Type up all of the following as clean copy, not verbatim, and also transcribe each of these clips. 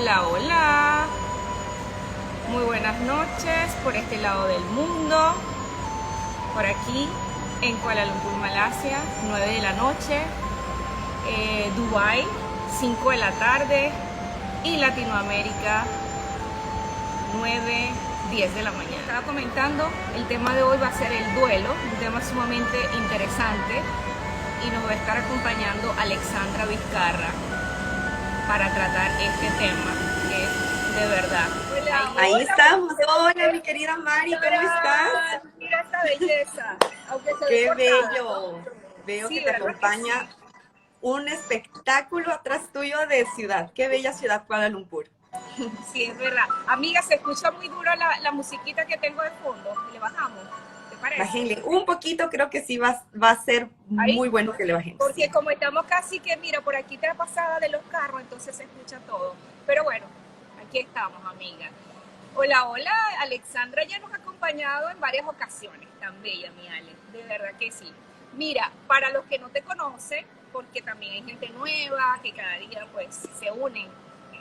Hola, hola. Muy buenas noches por este lado del mundo. Por aquí en Kuala Lumpur, Malasia, 9 de la noche. Dubái, 5 de la tarde. Y Latinoamérica, 9, 10 de la mañana. Estaba comentando, el tema de hoy va a ser el duelo, un tema sumamente interesante. Y nos va a estar acompañando Alexandra Vizcarra para tratar este tema, que es de verdad. Hola, ahí hola, estamos. Hola, mi querida Mari, ¿cómo estás? Mira esta belleza, aunque se ve Qué cortada, bello. ¿no? Veo que Sí, te ¿verdad que sí? acompaña un espectáculo atrás tuyo de ciudad. Qué bella ciudad, Kuala Lumpur. Sí, es verdad. Amiga, se escucha muy duro la musiquita que tengo de fondo. Le bajamos, ¿te parece? Bájenle un poquito, creo que sí va a ser Ahí, muy bueno que le bajemos, porque sí. como estamos casi que, mira, por aquí está pasada de los carros, entonces se escucha todo. Pero bueno, aquí estamos, amiga. Hola, hola, Alexandra ya nos ha acompañado en varias ocasiones, tan bella, mi Ale, de verdad que sí. Mira, para los que no te conocen, porque también hay gente nueva que cada día pues se unen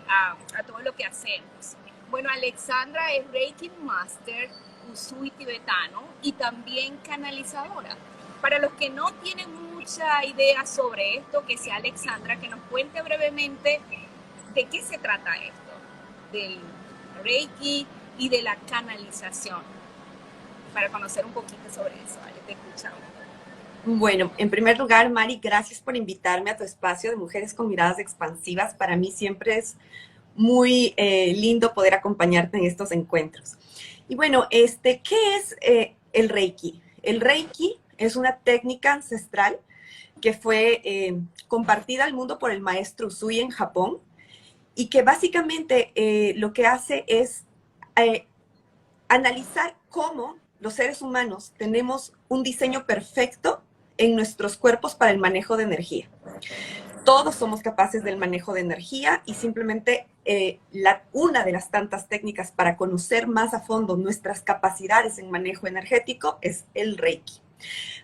a todo lo que hacemos. Bueno, Alexandra es Reiki Master, Usui tibetano y también canalizadora. Para los que no tienen mucha idea sobre esto, que sea Alexandra que nos cuente brevemente de qué se trata esto, del Reiki y de la canalización, para conocer un poquito sobre eso. ¿Vale? Te escuchamos. Bueno, en primer lugar, Mari, gracias por invitarme a tu espacio de Mujeres con Miradas Expansivas. Para mí siempre es muy lindo poder acompañarte en estos encuentros. Y bueno, ¿qué es el Reiki? El Reiki es una técnica ancestral que fue compartida al mundo por el maestro Usui en Japón y que básicamente lo que hace es eh, analizar cómo los seres humanos tenemos un diseño perfecto en nuestros cuerpos para el manejo de energía. Todos somos capaces del manejo de energía y simplemente una de las tantas técnicas para conocer más a fondo nuestras capacidades en manejo energético es el Reiki.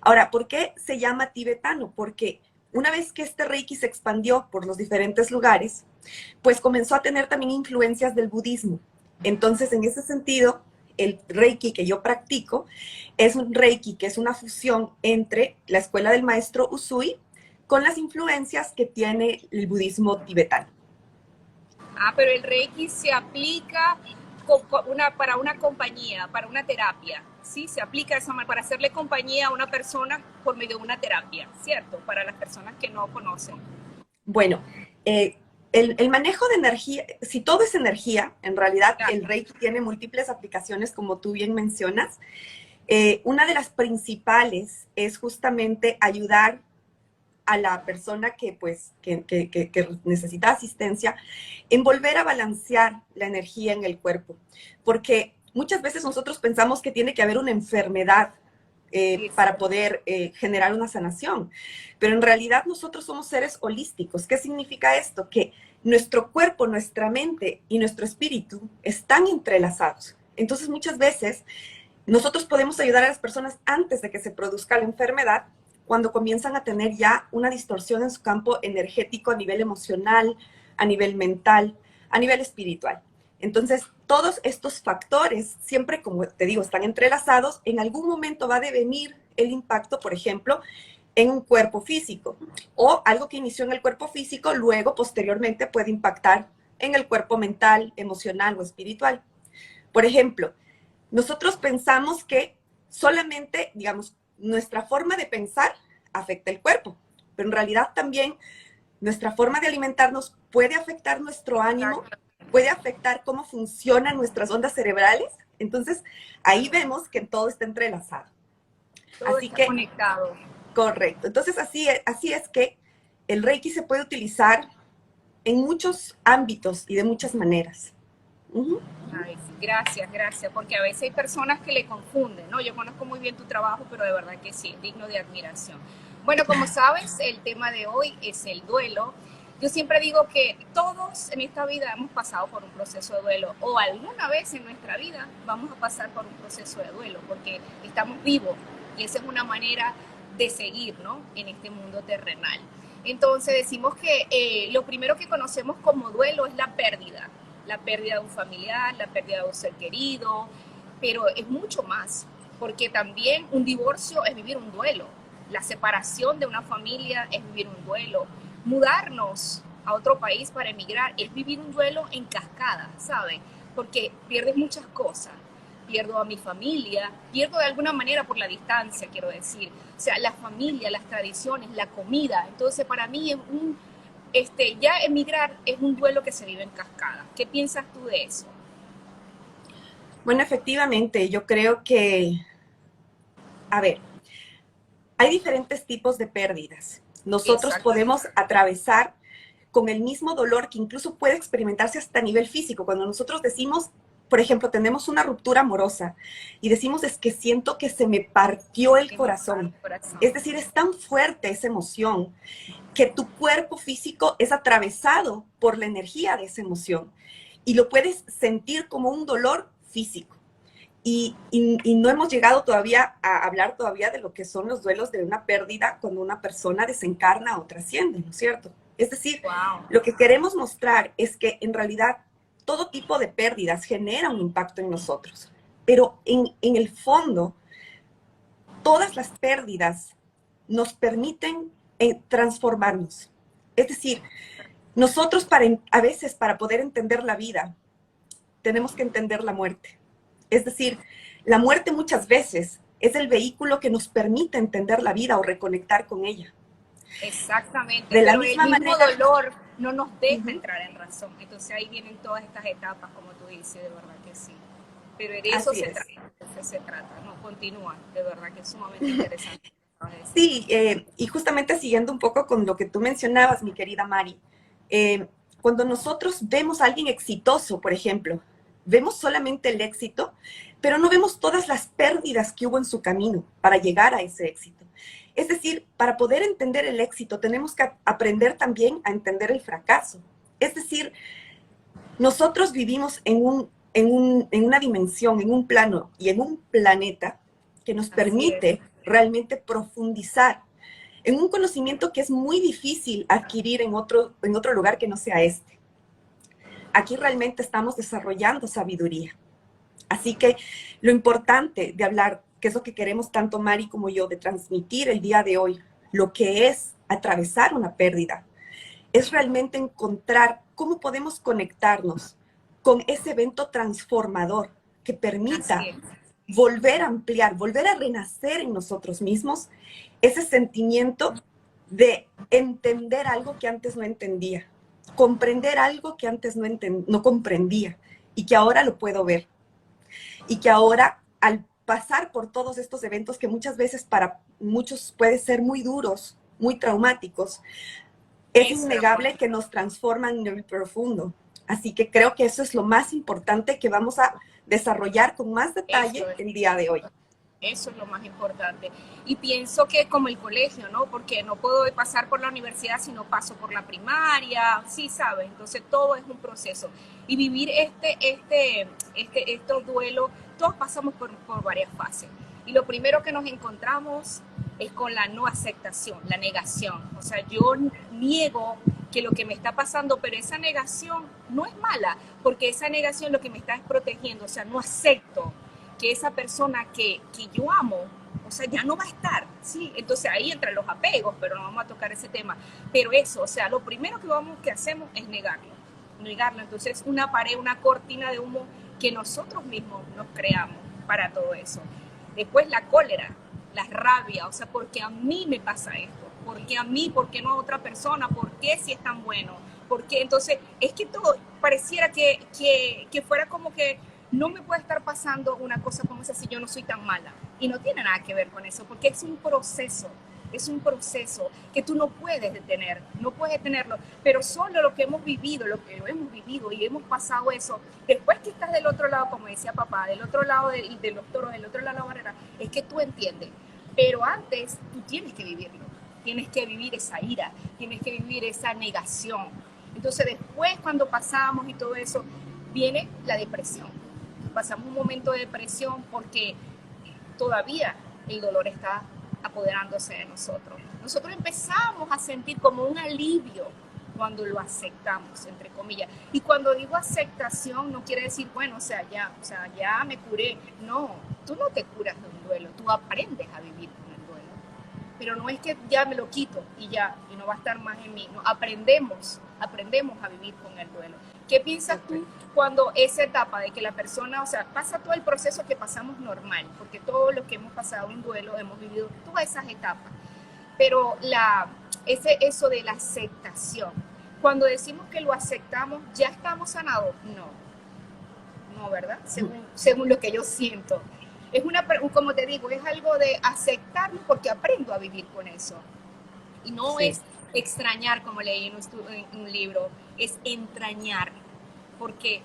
Ahora, ¿por qué se llama tibetano? Porque una vez que este Reiki se expandió por los diferentes lugares, pues comenzó a tener también influencias del budismo. Entonces, en ese sentido, el Reiki que yo practico es un Reiki que es una fusión entre la escuela del maestro Usui con las influencias que tiene el budismo tibetano. Pero el Reiki se aplica para una compañía, para una terapia. Sí, se aplica eso para hacerle compañía a una persona por medio de una terapia, ¿cierto? Para las personas que no conocen. Bueno, el manejo de energía, si todo es energía, en realidad Claro. el Reiki tiene múltiples aplicaciones, como tú bien mencionas. Una de las principales es justamente ayudar a la persona que necesita asistencia en volver a balancear la energía en el cuerpo. Porque muchas veces nosotros pensamos que tiene que haber una enfermedad para poder generar una sanación. Pero en realidad nosotros somos seres holísticos. ¿Qué significa esto? Que nuestro cuerpo, nuestra mente y nuestro espíritu están entrelazados. Entonces muchas veces nosotros podemos ayudar a las personas antes de que se produzca la enfermedad, cuando comienzan a tener ya una distorsión en su campo energético a nivel emocional, a nivel mental, a nivel espiritual. Entonces, todos estos factores, siempre, como te digo, están entrelazados. En algún momento va a devenir el impacto, por ejemplo, en un cuerpo físico, o algo que inició en el cuerpo físico, luego, posteriormente, puede impactar en el cuerpo mental, emocional o espiritual. Por ejemplo, nosotros pensamos que solamente, digamos, nuestra forma de pensar afecta el cuerpo, pero en realidad también nuestra forma de alimentarnos puede afectar nuestro ánimo, Exacto. puede afectar cómo funcionan nuestras ondas cerebrales. Entonces, ahí vemos que todo está entrelazado. Todo Así está que, conectado. correcto. Entonces, así es que el Reiki se puede utilizar en muchos ámbitos y de muchas maneras. Uh-huh. Ay, sí, gracias, gracias, porque a veces hay personas que le confunden, ¿no? Yo conozco muy bien tu trabajo, pero de verdad que sí, digno de admiración. Bueno, como sabes, el tema de hoy es el duelo. Yo siempre digo que todos en esta vida hemos pasado por un proceso de duelo, o alguna vez en nuestra vida vamos a pasar por un proceso de duelo, porque estamos vivos y esa es una manera de seguir, ¿no? En este mundo terrenal. Entonces decimos que lo primero que conocemos como duelo es la pérdida. la pérdida de un familiar, la pérdida de un ser querido, pero es mucho más, porque también un divorcio es vivir un duelo, la separación de una familia es vivir un duelo, mudarnos a otro país para emigrar es vivir un duelo en cascada, ¿sabes? Porque pierdes muchas cosas, pierdo a mi familia, pierdo de alguna manera por la distancia, quiero decir, o sea, la familia, las tradiciones, la comida, entonces para mí es ya emigrar es un duelo que se vive en cascada. ¿Qué piensas tú de eso? Bueno, efectivamente, yo creo que, a ver, hay diferentes tipos de pérdidas. Nosotros Exactamente. podemos atravesar con el mismo dolor que incluso puede experimentarse hasta a nivel físico. Cuando nosotros decimos, por ejemplo, tenemos una ruptura amorosa y decimos es que siento que se me partió el Que me parte corazón. el corazón. Es decir, es tan fuerte esa emoción que tu cuerpo físico es atravesado por la energía de esa emoción y lo puedes sentir como un dolor físico. Y no hemos llegado todavía a hablar todavía de lo que son los duelos de una pérdida cuando una persona desencarna o trasciende, ¿no es cierto? Es decir, Wow. lo que queremos mostrar es que en realidad todo tipo de pérdidas genera un impacto en nosotros, pero en el fondo, todas las pérdidas nos permiten transformarnos. Es decir, nosotros a veces para poder entender la vida, tenemos que entender la muerte. Es decir, la muerte muchas veces es el vehículo que nos permite entender la vida o reconectar con ella. Exactamente, De la pero el misma mismo manera, dolor no nos deja uh-huh, entrar en razón. Entonces ahí vienen todas estas etapas, como tú dices, de verdad que sí. Pero de eso así se es. trata, de eso se trata. No, continúa, de verdad que es sumamente interesante. Sí, y justamente siguiendo un poco con lo que tú mencionabas, mi querida Mari, cuando nosotros vemos a alguien exitoso, por ejemplo, vemos solamente el éxito, pero no vemos todas las pérdidas que hubo en su camino para llegar a ese éxito. Es decir, para poder entender el éxito, tenemos que aprender también a entender el fracaso. Es decir, nosotros vivimos en una dimensión, en un plano y en un planeta que nos Así es. permite realmente profundizar en un conocimiento que es muy difícil adquirir en otro lugar que no sea este. Aquí realmente estamos desarrollando sabiduría. Así que lo importante de hablar, que es lo que queremos tanto Mari como yo, de transmitir el día de hoy, lo que es atravesar una pérdida, es realmente encontrar cómo podemos conectarnos con ese evento transformador que Así permita es. volver a ampliar, volver a renacer en nosotros mismos ese sentimiento de entender algo que antes no entendía, comprender algo que antes no comprendía y que ahora lo puedo ver. Y que ahora, al pasar por todos estos eventos que muchas veces para muchos pueden ser muy duros, muy traumáticos, es Eso era innegable que nos transforman en el profundo. Así que creo que eso es lo más importante que vamos a desarrollar con más eso detalle es. el día de hoy. Eso es lo más importante. Y pienso que como el colegio, ¿no? Porque no puedo pasar por la universidad si no paso por la primaria, sí, ¿sabes? Entonces todo es un proceso. Y vivir estos duelos, todos pasamos por varias fases. Y lo primero que nos encontramos es con la no aceptación, la negación. O sea, yo niego que lo que me está pasando, pero esa negación no es mala, porque esa negación lo que me está es protegiendo, o sea, no acepto que esa persona que yo amo, o sea, ya no va a estar, ¿sí? Entonces ahí entran los apegos, pero no vamos a tocar ese tema. Pero eso, o sea, lo primero que hacemos es negarlo, negarlo. Entonces una pared, una cortina de humo que nosotros mismos nos creamos para todo eso. Después la cólera, la rabia, o sea, porque a mí me pasa esto, porque a mí, porque no a otra persona, por qué si es tan bueno, porque entonces es que todo pareciera que fuera como que no me puede estar pasando una cosa como esa si yo no soy tan mala. Y no tiene nada que ver con eso, porque es un proceso que tú no puedes detener, no puedes detenerlo, pero solo lo que hemos vivido, lo que hemos vivido y hemos pasado eso, después que estás del otro lado, como decía papá, del otro lado de los toros, del otro lado de la barrera, es que tú entiendes. Pero antes tú tienes que vivirlo, tienes que vivir esa ira, tienes que vivir esa negación. Entonces después cuando pasamos y todo eso, viene la depresión. Pasamos un momento de depresión porque todavía el dolor está apoderándose de nosotros. Nosotros empezamos a sentir como un alivio, cuando lo aceptamos, entre comillas. Y cuando digo aceptación, no quiere decir, bueno, o sea, ya me curé. No, tú no te curas de un duelo, tú aprendes a vivir con el duelo. Pero no es que ya me lo quito y ya, y no va a estar más en mí. No, aprendemos a vivir con el duelo. ¿Qué piensas tú cuando esa etapa de que la persona, o sea, pasa todo el proceso que pasamos normal? Porque todos los que hemos pasado un duelo hemos vivido todas esas etapas. Pero eso de la aceptación, cuando decimos que lo aceptamos, ¿ya estamos sanados? No, ¿verdad? Según lo que yo siento. Es como te digo, es algo de aceptarlo porque aprendo a vivir con eso. Y no es extrañar, como leí en un libro, es entrañar, porque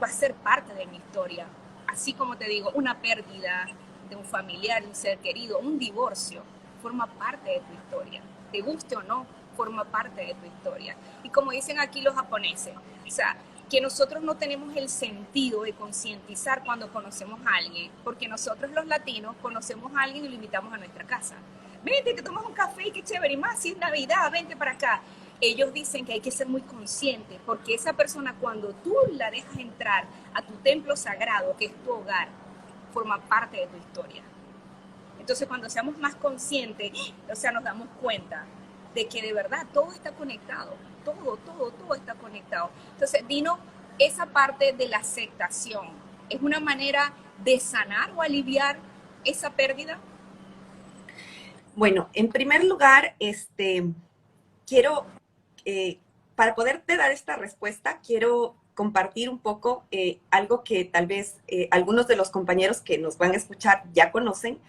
va a ser parte de mi historia. Así como te digo, una pérdida de un familiar, de un ser querido, un divorcio, forma parte de tu historia. Te guste o no, forma parte de tu historia. Y como dicen aquí los japoneses, o sea, que nosotros no tenemos el sentido de concientizar cuando conocemos a alguien, porque nosotros los latinos conocemos a alguien y lo invitamos a nuestra casa. Vente, te tomas un café, qué chévere, y más si es Navidad, vente para acá. Ellos dicen que hay que ser muy conscientes, porque esa persona, cuando tú la dejas entrar a tu templo sagrado, que es tu hogar, forma parte de tu historia. Entonces, cuando seamos más conscientes, o sea, nos damos cuenta de que de verdad todo está conectado, todo está conectado. Entonces, dinos esa parte de la aceptación. ¿Es una manera de sanar o aliviar esa pérdida? Bueno, en primer lugar, quiero, para poderte dar esta respuesta, quiero compartir un poco algo que tal vez algunos de los compañeros que nos van a escuchar ya conocen,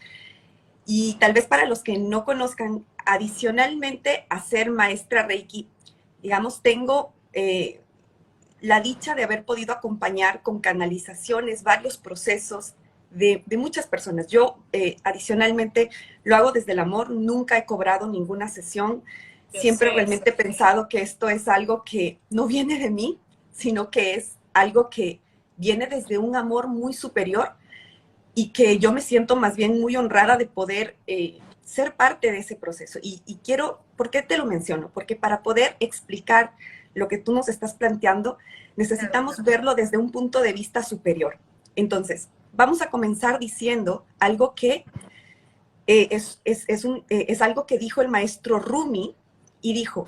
y tal vez para los que no conozcan, adicionalmente a ser maestra Reiki, digamos, tengo la dicha de haber podido acompañar con canalizaciones varios procesos de muchas personas. Yo adicionalmente lo hago desde el amor, nunca he cobrado ninguna sesión. Siempre realmente he pensado que esto es algo que no viene de mí, sino que es algo que viene desde un amor muy superior, y que yo me siento más bien muy honrada de poder ser parte de ese proceso. Y quiero, ¿por qué te lo menciono? Porque para poder explicar lo que tú nos estás planteando, necesitamos verlo desde un punto de vista superior. Entonces, vamos a comenzar diciendo algo que es algo que dijo el maestro Rumi, y dijo: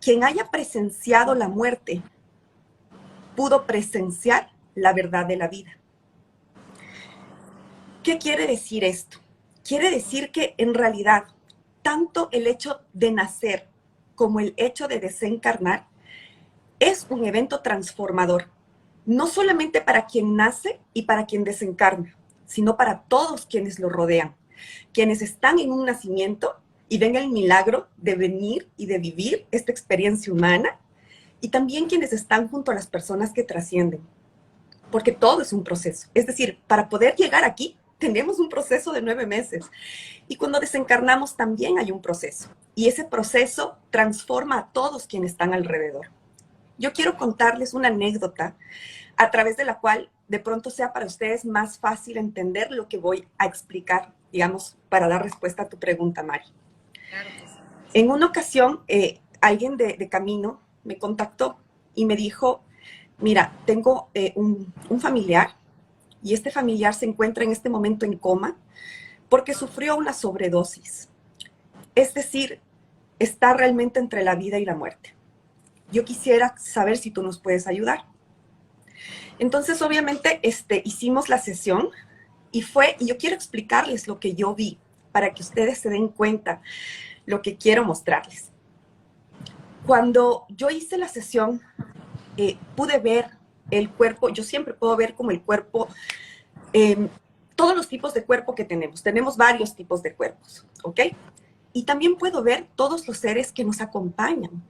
quien haya presenciado la muerte pudo presenciar la verdad de la vida. ¿Qué quiere decir esto? Quiere decir que en realidad, tanto el hecho de nacer como el hecho de desencarnar es un evento transformador, no solamente para quien nace y para quien desencarna, sino para todos quienes lo rodean, quienes están en un nacimiento y ven el milagro de venir y de vivir esta experiencia humana, y también quienes están junto a las personas que trascienden, porque todo es un proceso. Es decir, para poder llegar aquí, tenemos un proceso de 9 meses. Y cuando desencarnamos también hay un proceso. Y ese proceso transforma a todos quienes están alrededor. Yo quiero contarles una anécdota a través de la cual de pronto sea para ustedes más fácil entender lo que voy a explicar, digamos, para dar respuesta a tu pregunta, Mari. Claro que sí. En una ocasión, alguien de camino me contactó y me dijo: mira, tengo un familiar, y este familiar se encuentra en este momento en coma porque sufrió una sobredosis. Es decir, está realmente entre la vida y la muerte. Yo quisiera saber si tú nos puedes ayudar. Entonces, obviamente, hicimos la sesión y yo quiero explicarles lo que yo vi para que ustedes se den cuenta lo que quiero mostrarles. Cuando yo hice la sesión, pude ver el cuerpo. Yo siempre puedo ver como el cuerpo, todos los tipos de cuerpo que tenemos. Tenemos varios tipos de cuerpos, ¿ok? Y también puedo ver todos los seres que nos acompañan.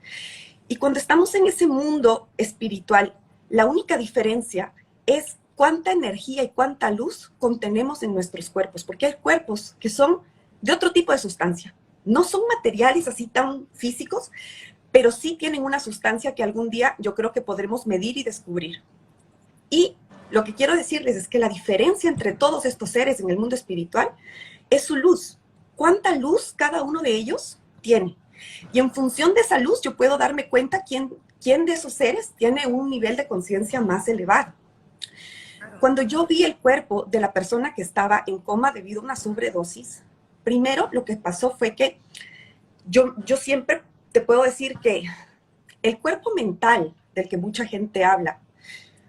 Y cuando estamos en ese mundo espiritual, la única diferencia es cuánta energía y cuánta luz contenemos en nuestros cuerpos, porque hay cuerpos que son de otro tipo de sustancia. No son materiales así tan físicos, pero sí tienen una sustancia que algún día yo creo que podremos medir y descubrir. Y lo que quiero decirles es que la diferencia entre todos estos seres en el mundo espiritual es su luz. ¿Cuánta luz cada uno de ellos tiene? Y en función de esa luz, yo puedo darme cuenta quién de esos seres tiene un nivel de conciencia más elevado. Cuando yo vi el cuerpo de la persona que estaba en coma debido a una sobredosis, primero lo que pasó fue que yo siempre te puedo decir que el cuerpo mental del que mucha gente habla,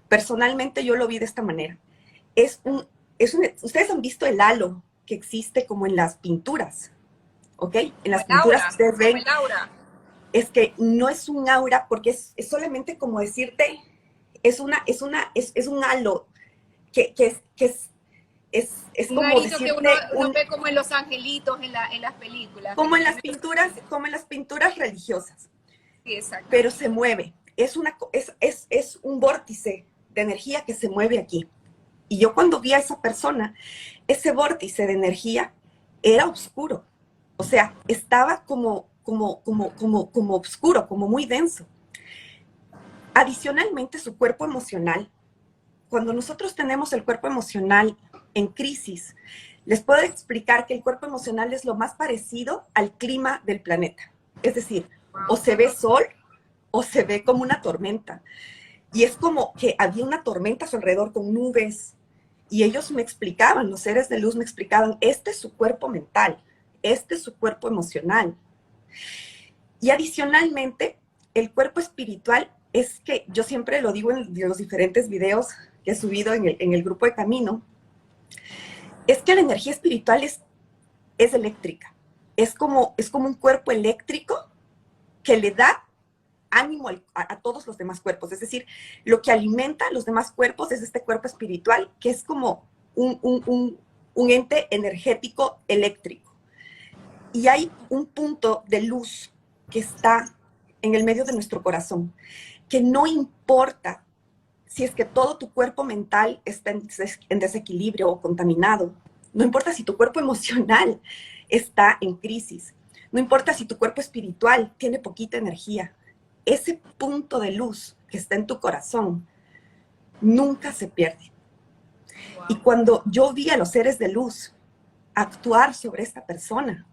personalmente yo lo vi de esta manera. Ustedes han visto el halo que existe como en las pinturas, ¿ok? En las pinturas que ustedes ven, es que no es un aura, porque es solamente como decirte, es un halo que es un como decirte, que uno ve como en los angelitos en las películas. Como en las pinturas religiosas. Sí, exacto. Pero se mueve. Es un vórtice de energía que se mueve aquí. Y yo cuando vi a esa persona, ese vórtice de energía era oscuro. O sea, estaba como oscuro, como muy denso. Adicionalmente, su cuerpo emocional. Cuando nosotros tenemos el cuerpo emocional en crisis, les puedo explicar que el cuerpo emocional es lo más parecido al clima del planeta. Es decir, o se ve sol o se ve como una tormenta. Y es como que había una tormenta a su alrededor con nubes. Y ellos me explicaban, los seres de luz me explicaban, este es su cuerpo mental, este es su cuerpo emocional. Y adicionalmente, el cuerpo espiritual es que yo siempre lo digo en los diferentes videos que he subido en el grupo de Camino, es que la energía espiritual es eléctrica. Es como un cuerpo eléctrico que le da ánimo a todos los demás cuerpos. Es decir, lo que alimenta a los demás cuerpos es este cuerpo espiritual, que es como un ente energético eléctrico. Y hay un punto de luz que está en el medio de nuestro corazón, que no importa si es que todo tu cuerpo mental está en desequilibrio o contaminado, no importa si tu cuerpo emocional está en crisis, no importa si tu cuerpo espiritual tiene poquita energía, ese punto de luz que está en tu corazón nunca se pierde. Wow. Y cuando yo vi a los seres de luz actuar sobre esta persona,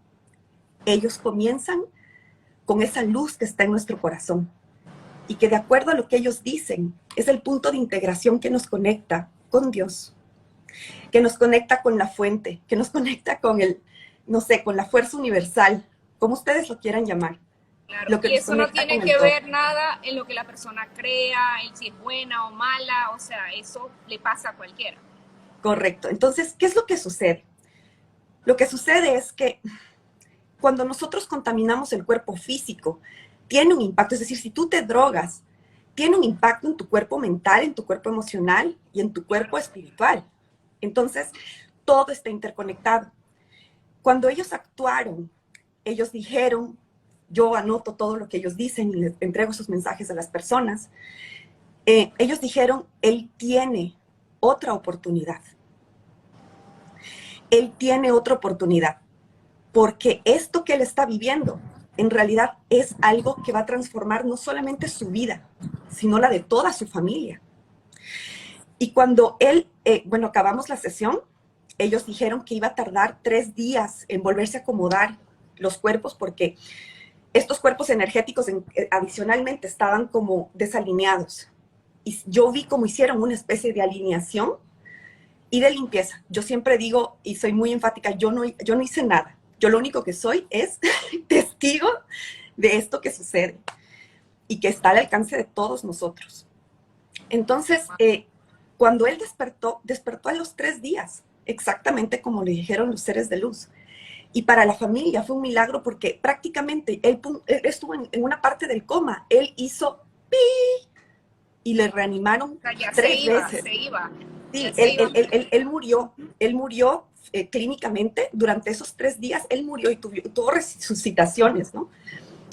ellos comienzan con esa luz que está en nuestro corazón y que de acuerdo a lo que ellos dicen es el punto de integración que nos conecta con Dios, que nos conecta con la fuente, que nos conecta con con la fuerza universal, como ustedes lo quieran llamar. Claro, lo que y eso no tiene que ver nada en lo que la persona crea, en si es buena o mala, o sea, eso le pasa a cualquiera. Correcto. Entonces, ¿qué es lo que sucede? Lo que sucede es que cuando nosotros contaminamos el cuerpo físico, tiene un impacto, es decir, si tú te drogas, tiene un impacto en tu cuerpo mental, en tu cuerpo emocional y en tu cuerpo espiritual. Entonces, todo está interconectado. Cuando ellos actuaron, ellos dijeron, yo anoto todo lo que ellos dicen y les entrego sus mensajes a las personas, ellos dijeron, él tiene otra oportunidad. Él tiene otra oportunidad, porque esto que él está viviendo en realidad es algo que va a transformar no solamente su vida, sino la de toda su familia. Y cuando acabamos la sesión, ellos dijeron que iba a tardar 3 días en volverse a acomodar los cuerpos, porque estos cuerpos energéticos adicionalmente estaban como desalineados. Y yo vi cómo hicieron una especie de alineación y de limpieza. Yo siempre digo, y soy muy enfática, yo no hice nada. Yo lo único que soy es testigo de esto que sucede y que está al alcance de todos nosotros. Entonces, cuando él despertó a los 3 días, exactamente como le dijeron los seres de luz. Y para la familia fue un milagro porque prácticamente él estuvo en una parte del coma. Él hizo pi y le reanimaron 3 veces. Se iba. Sí, él murió clínicamente durante esos 3 días. Él murió y tuvo resucitaciones, ¿no?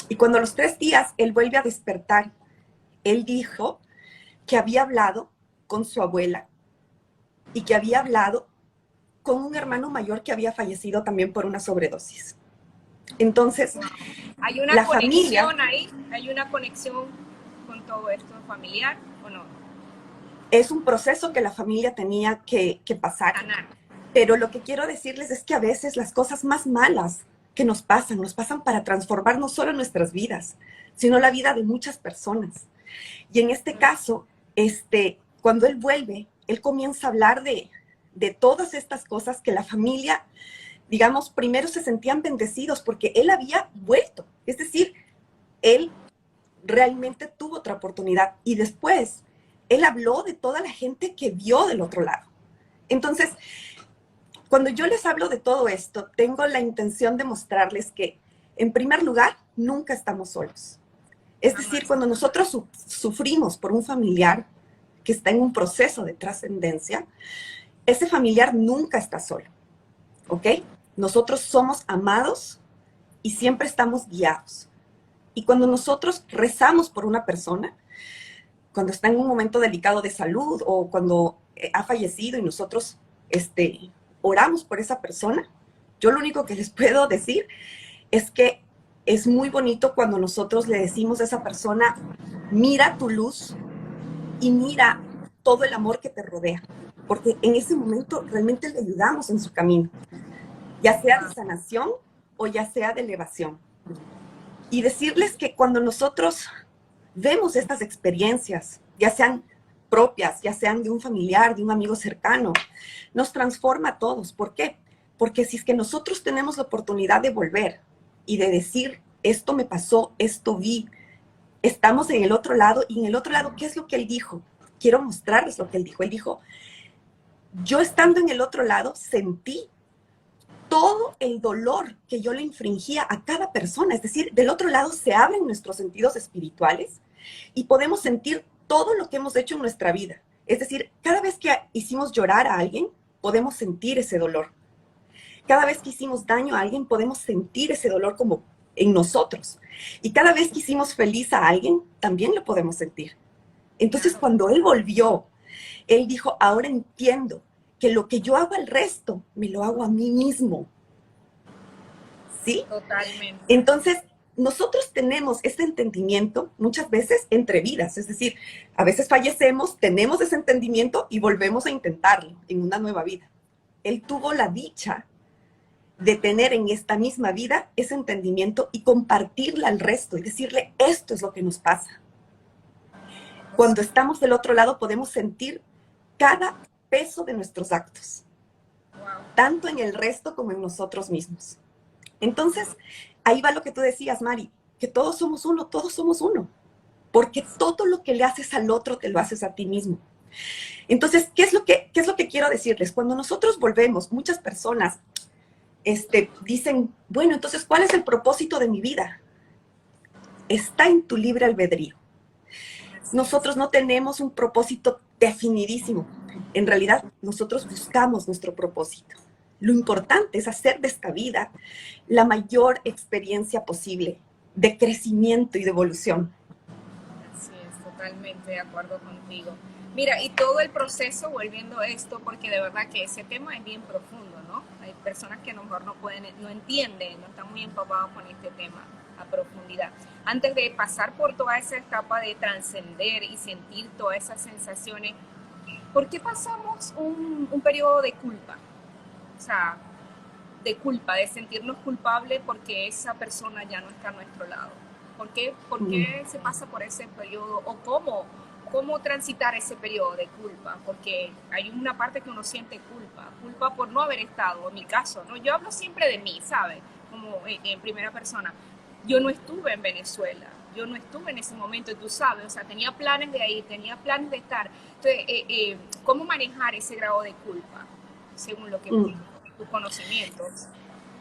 Y cuando a los 3 días él vuelve a despertar, él dijo que había hablado con su abuela y que había hablado con un hermano mayor que había fallecido también por una sobredosis. Entonces, ¿hay una conexión ahí? ¿Hay una conexión con todo esto familiar o no? Es un proceso que la familia tenía que pasar. Pero lo que quiero decirles es que a veces las cosas más malas que nos pasan para transformar no solo nuestras vidas, sino la vida de muchas personas. Y en este caso, cuando él vuelve, él comienza a hablar de todas estas cosas que la familia, digamos, primero se sentían bendecidos porque él había vuelto. Es decir, él realmente tuvo otra oportunidad. Y después, él habló de toda la gente que vio del otro lado. Entonces, cuando yo les hablo de todo esto, tengo la intención de mostrarles que, en primer lugar, nunca estamos solos. Es decir, cuando nosotros sufrimos por un familiar que está en un proceso de trascendencia, ese familiar nunca está solo, ¿ok? Nosotros somos amados y siempre estamos guiados. Y cuando nosotros rezamos por una persona, cuando está en un momento delicado de salud o cuando ha fallecido y nosotros oramos por esa persona, yo lo único que les puedo decir es que es muy bonito cuando nosotros le decimos a esa persona, mira tu luz y mira todo el amor que te rodea, porque en ese momento realmente le ayudamos en su camino, ya sea de sanación o ya sea de elevación. Y decirles que cuando nosotros vemos estas experiencias, ya sean propias, ya sean de un familiar, de un amigo cercano, nos transforma a todos. ¿Por qué? Porque si es que nosotros tenemos la oportunidad de volver y de decir, esto me pasó, esto vi, estamos en el otro lado, y en el otro lado, ¿qué es lo que él dijo? Quiero mostrarles lo que él dijo. Él dijo, yo estando en el otro lado, sentí todo el dolor que yo le infringía a cada persona. Es decir, del otro lado se abren nuestros sentidos espirituales y podemos sentir todo lo que hemos hecho en nuestra vida. Es decir, cada vez que hicimos llorar a alguien, podemos sentir ese dolor. Cada vez que hicimos daño a alguien, podemos sentir ese dolor como en nosotros. Y cada vez que hicimos feliz a alguien, también lo podemos sentir. Entonces, cuando él volvió, él dijo, ahora entiendo que lo que yo hago al resto, me lo hago a mí mismo. ¿Sí? Totalmente. Entonces, nosotros tenemos este entendimiento muchas veces entre vidas. Es decir, a veces fallecemos, tenemos ese entendimiento y volvemos a intentarlo en una nueva vida. Él tuvo la dicha de tener en esta misma vida ese entendimiento y compartirla al resto y decirle, esto es lo que nos pasa. Cuando estamos del otro lado podemos sentir cada peso de nuestros actos, tanto en el resto como en nosotros mismos. Entonces, ahí va lo que tú decías, Mari, que todos somos uno, porque todo lo que le haces al otro te lo haces a ti mismo. Entonces, ¿qué es lo que quiero decirles? Cuando nosotros volvemos, muchas personas dicen, bueno, entonces, ¿cuál es el propósito de mi vida? Está en tu libre albedrío. Nosotros no tenemos un propósito definidísimo. En realidad, nosotros buscamos nuestro propósito. Lo importante es hacer de esta vida la mayor experiencia posible de crecimiento y de evolución. Así es, totalmente de acuerdo contigo. Mira, y todo el proceso, volviendo a esto, porque de verdad que ese tema es bien profundo, ¿no? Hay personas que a lo mejor no entienden, no están muy empapados con este tema a profundidad. Antes de pasar por toda esa etapa de trascender y sentir todas esas sensaciones, ¿por qué pasamos un periodo de culpa? O sea, de culpa, de sentirnos culpables porque esa persona ya no está a nuestro lado. ¿Por qué se pasa por ese periodo? ¿O cómo transitar ese periodo de culpa? Porque hay una parte que uno siente culpa por no haber estado, en mi caso, ¿no? Yo hablo siempre de mí, ¿sabes? Como en primera persona. Yo no estuve en Venezuela, yo no estuve en ese momento, tú sabes, o sea, tenía planes de ir, tenía planes de estar. Entonces, ¿cómo manejar ese grado de culpa, según lo que tus conocimientos?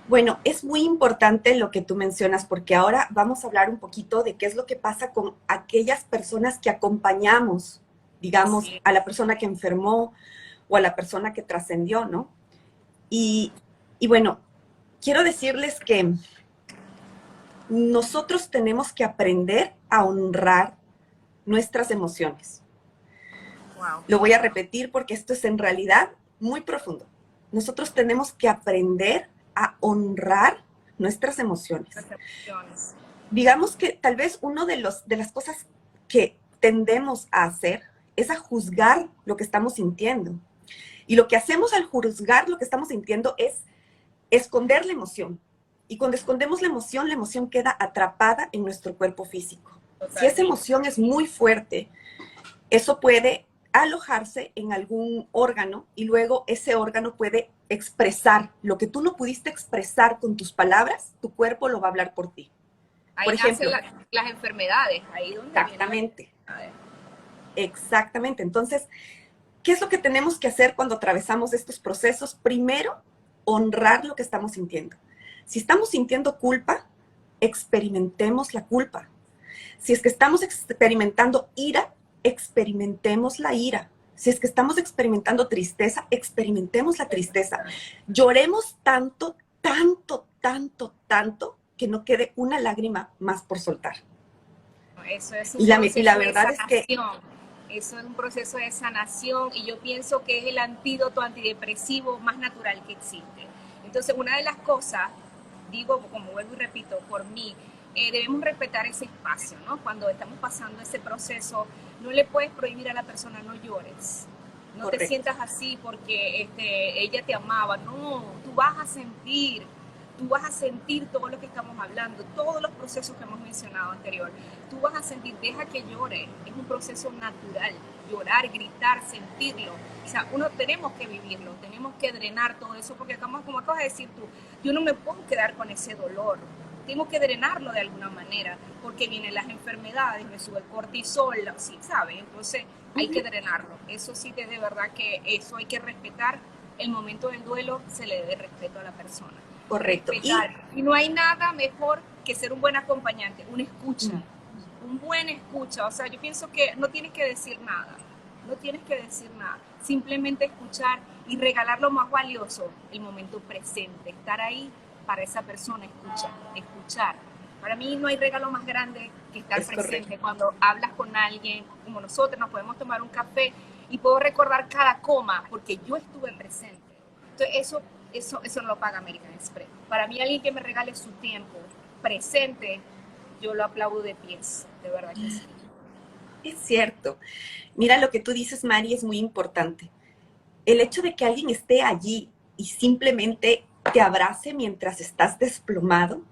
Bueno, es muy importante lo que tú mencionas, porque ahora vamos a hablar un poquito de qué es lo que pasa con aquellas personas que acompañamos, digamos, Sí. a la persona que enfermó o a la persona que trascendió, ¿no? Y bueno, quiero decirles que nosotros tenemos que aprender a honrar nuestras emociones. Wow. Lo voy a repetir porque esto es en realidad muy profundo. Nosotros tenemos que aprender a honrar nuestras emociones. Las emociones. Digamos que tal vez una de las cosas que tendemos a hacer es a juzgar lo que estamos sintiendo. Y lo que hacemos al juzgar lo que estamos sintiendo es esconder la emoción. Y cuando escondemos la emoción queda atrapada en nuestro cuerpo físico. Totalmente. Si esa emoción es muy fuerte, eso puede alojarse en algún órgano y luego ese órgano puede expresar lo que tú no pudiste expresar con tus palabras, tu cuerpo lo va a hablar por ti. Ahí Por ejemplo, nacen las enfermedades, ahí donde exactamente, vienen. exactamente. Entonces, ¿qué es lo que tenemos que hacer cuando atravesamos estos procesos? Primero, honrar lo que estamos sintiendo. Si estamos sintiendo culpa, experimentemos la culpa. Si es que estamos experimentando ira, experimentemos la ira. Si es que estamos experimentando tristeza, experimentemos la tristeza. Lloremos tanto, tanto, tanto, tanto, que no quede una lágrima más por soltar. Eso es un Y la proceso de verdad es que sanación. Eso es un proceso de sanación y yo pienso que es el antídoto antidepresivo más natural que existe. Entonces, una de las cosas, digo, como vuelvo y repito, por mí, debemos respetar ese espacio, ¿no? Cuando estamos pasando ese proceso, no le puedes prohibir a la persona no llores. No correcto. te sientas así porque ella te amaba. No, tú vas a sentir todo lo que estamos hablando, todos los procesos que hemos mencionado anterior. Tú vas a sentir, deja que llore, es un proceso natural, llorar, gritar, sentirlo. O sea, uno tenemos que vivirlo, tenemos que drenar todo eso, porque como acabas de decir tú, yo no me puedo quedar con ese dolor, tengo que drenarlo de alguna manera, porque vienen las enfermedades, me sube el cortisol, ¿sí sabes? Entonces hay que drenarlo. Eso sí, de verdad que eso hay que respetar. El momento del duelo se le debe respeto a la persona. Correcto. Y no hay nada mejor que ser un buen acompañante, un escucha, un buen escucha. O sea, yo pienso que no tienes que decir nada, simplemente escuchar y regalar lo más valioso, el momento presente, estar ahí para esa persona, escuchar. Para mí no hay regalo más grande que estar presente. Correcto. Cuando hablas con alguien, como nosotros, nos podemos tomar un café y puedo recordar cada coma porque yo estuve presente. Entonces eso no lo paga American Express. Para mí, alguien que me regale su tiempo presente, yo lo aplaudo de pies, de verdad que sí. Es cierto. Mira, lo que tú dices, Mari, es muy importante. El hecho de que alguien esté allí y simplemente te abrace mientras estás desplomado,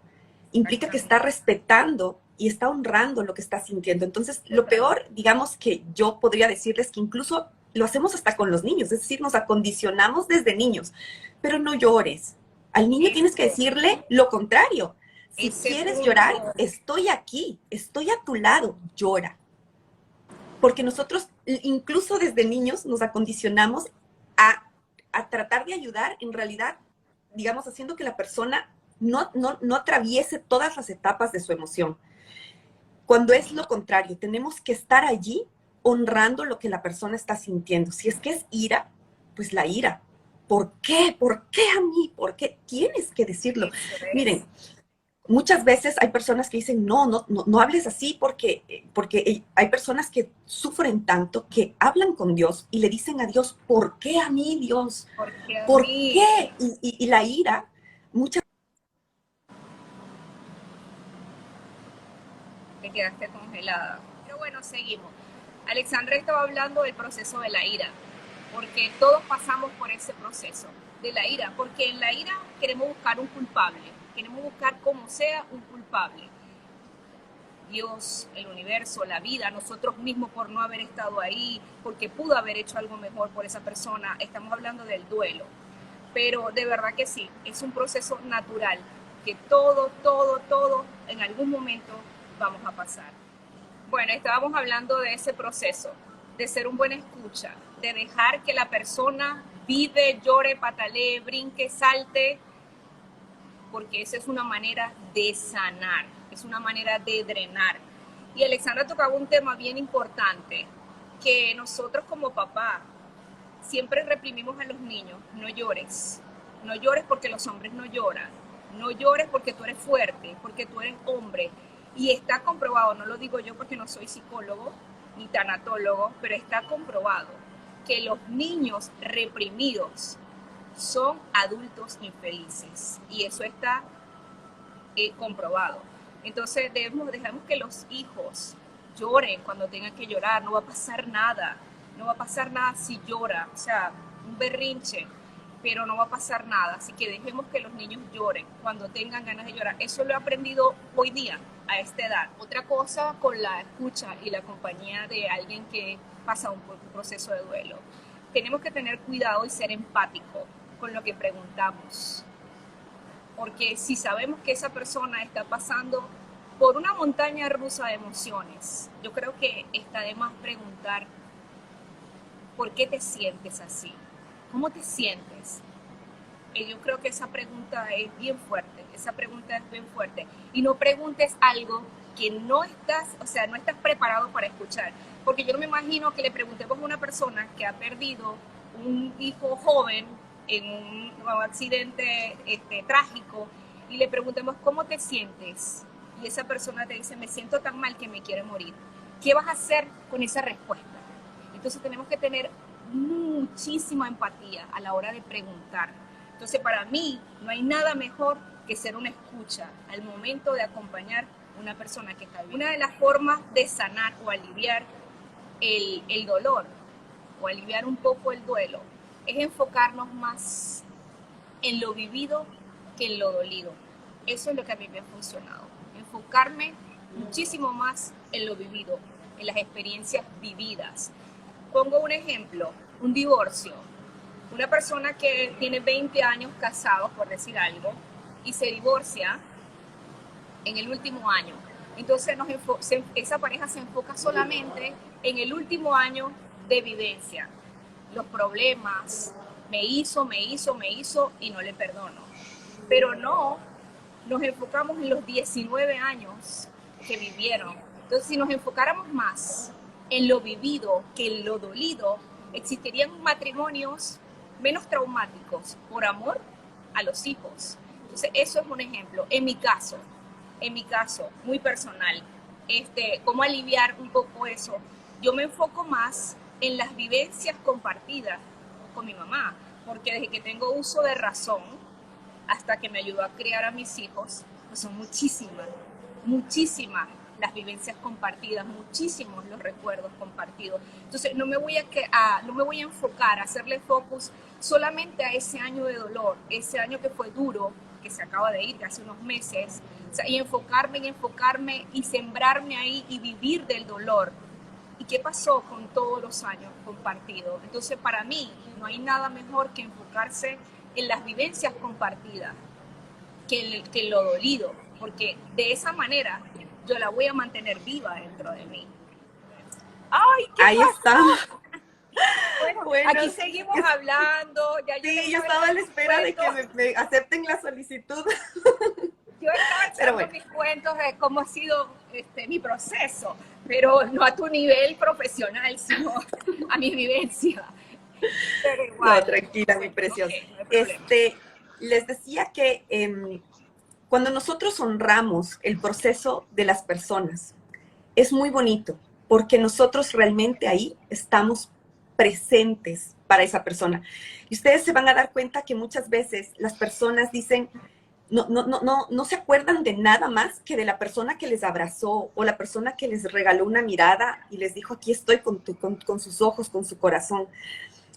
implica que está respetando y está honrando lo que estás sintiendo. Entonces, lo peor, digamos, que yo podría decirles que incluso lo hacemos hasta con los niños, es decir, nos acondicionamos desde niños, pero no llores. Al niño tienes que decirle lo contrario. Si quieres llorar, estoy aquí, estoy a tu lado, llora. Porque nosotros, incluso desde niños, nos acondicionamos a tratar de ayudar, en realidad, digamos, haciendo que la persona no atraviese todas las etapas de su emoción. Cuando es lo contrario, tenemos que estar allí honrando lo que la persona está sintiendo. Si es que es ira, pues la ira. ¿Por qué? ¿Por qué a mí? ¿Por qué? Tienes que decirlo. Miren, muchas veces hay personas que dicen, no hables así porque hay personas que sufren tanto que hablan con Dios y le dicen a Dios, ¿por qué a mí, Dios? ¿Por qué? Y la ira, muchas te quedaste congelada. Pero bueno, seguimos. Alexandra estaba hablando del proceso de la ira, porque todos pasamos por ese proceso de la ira, porque en la ira queremos buscar un culpable, queremos buscar como sea un culpable. Dios, el universo, la vida, nosotros mismos por no haber estado ahí, porque pudo haber hecho algo mejor por esa persona. Estamos hablando del duelo. Pero de verdad que sí, es un proceso natural, que todo en algún momento vamos a pasar. Bueno, estábamos hablando de ese proceso, de ser un buen escucha, de dejar que la persona vive, llore, patalee, brinque, salte, porque esa es una manera de sanar, es una manera de drenar. Y Alexandra tocaba un tema bien importante, que nosotros como papá siempre reprimimos a los niños, no llores porque los hombres no lloran, no llores porque tú eres fuerte, porque tú eres hombre. Y está comprobado, no lo digo yo porque no soy psicólogo ni tanatólogo, pero está comprobado que los niños reprimidos son adultos infelices y eso está comprobado. Entonces dejamos que los hijos lloren cuando tengan que llorar, no va a pasar nada si llora, o sea, un berrinche. pero no va a pasar nada. Así que dejemos que los niños lloren cuando tengan ganas de llorar. Eso lo he aprendido hoy día, a esta edad. Otra cosa con la escucha y la compañía de alguien que pasa un proceso de duelo. Tenemos que tener cuidado y ser empático con lo que preguntamos. Porque si sabemos que esa persona está pasando por una montaña rusa de emociones, yo creo que está de más preguntar ¿por qué te sientes así? ¿Cómo te sientes? Yo creo que esa pregunta es bien fuerte, y no preguntes algo que no estás, o sea, no estás preparado para escuchar, porque yo no me imagino que le preguntemos a una persona que ha perdido un hijo joven en un accidente trágico y le preguntemos ¿cómo te sientes? Y esa persona te dice me siento tan mal que me quiero morir. ¿Qué vas a hacer con esa respuesta? Entonces tenemos que tener muchísima empatía a la hora de preguntar. Entonces para mí no hay nada mejor que ser una escucha al momento de acompañar a una persona que está viviendo. Una de las formas de sanar o aliviar el dolor o aliviar un poco el duelo es enfocarnos más en lo vivido que en lo dolido. Eso es lo que a mí me ha funcionado. Enfocarme muchísimo más en lo vivido, en las experiencias vividas. Pongo un ejemplo, un divorcio. Una persona que tiene 20 años casados, por decir algo, y se divorcia en el último año. Entonces esa pareja se enfoca solamente en el último año de vivencia. Los problemas, me hizo y no le perdono. Pero no nos enfocamos en los 19 años que vivieron. Entonces, si nos enfocáramos más en lo vivido que en lo dolido, existirían matrimonios menos traumáticos por amor a los hijos. Entonces, eso es un ejemplo. En mi caso, muy personal, cómo aliviar un poco eso. Yo me enfoco más en las vivencias compartidas con mi mamá, porque desde que tengo uso de razón hasta que me ayudó a criar a mis hijos, pues son muchísimas las vivencias compartidas, muchísimos los recuerdos compartidos. Entonces no me voy a enfocar, a hacerle focus solamente a ese año de dolor, ese año que fue duro, que se acaba de ir hace unos meses, o sea, y enfocarme y sembrarme ahí y vivir del dolor. ¿Y qué pasó con todos los años compartidos? Entonces, para mí, no hay nada mejor que enfocarse en las vivencias compartidas que en lo dolido, porque de esa manera yo la voy a mantener viva dentro de mí. ¡Ay, qué Ahí pasó! Está. Bueno, aquí seguimos hablando. Ya sí, yo estaba a la espera de que me acepten la solicitud. Yo estaba echando mis cuentos de cómo ha sido mi proceso, pero no a tu nivel profesional, sino a mi vivencia. Pero igual, no, tranquila, mi preciosa. Okay, les decía que cuando nosotros honramos el proceso de las personas, es muy bonito, porque nosotros realmente ahí estamos presentes para esa persona. Y ustedes se van a dar cuenta que muchas veces las personas dicen, no se acuerdan de nada más que de la persona que les abrazó o la persona que les regaló una mirada y les dijo, aquí estoy con sus ojos, con su corazón.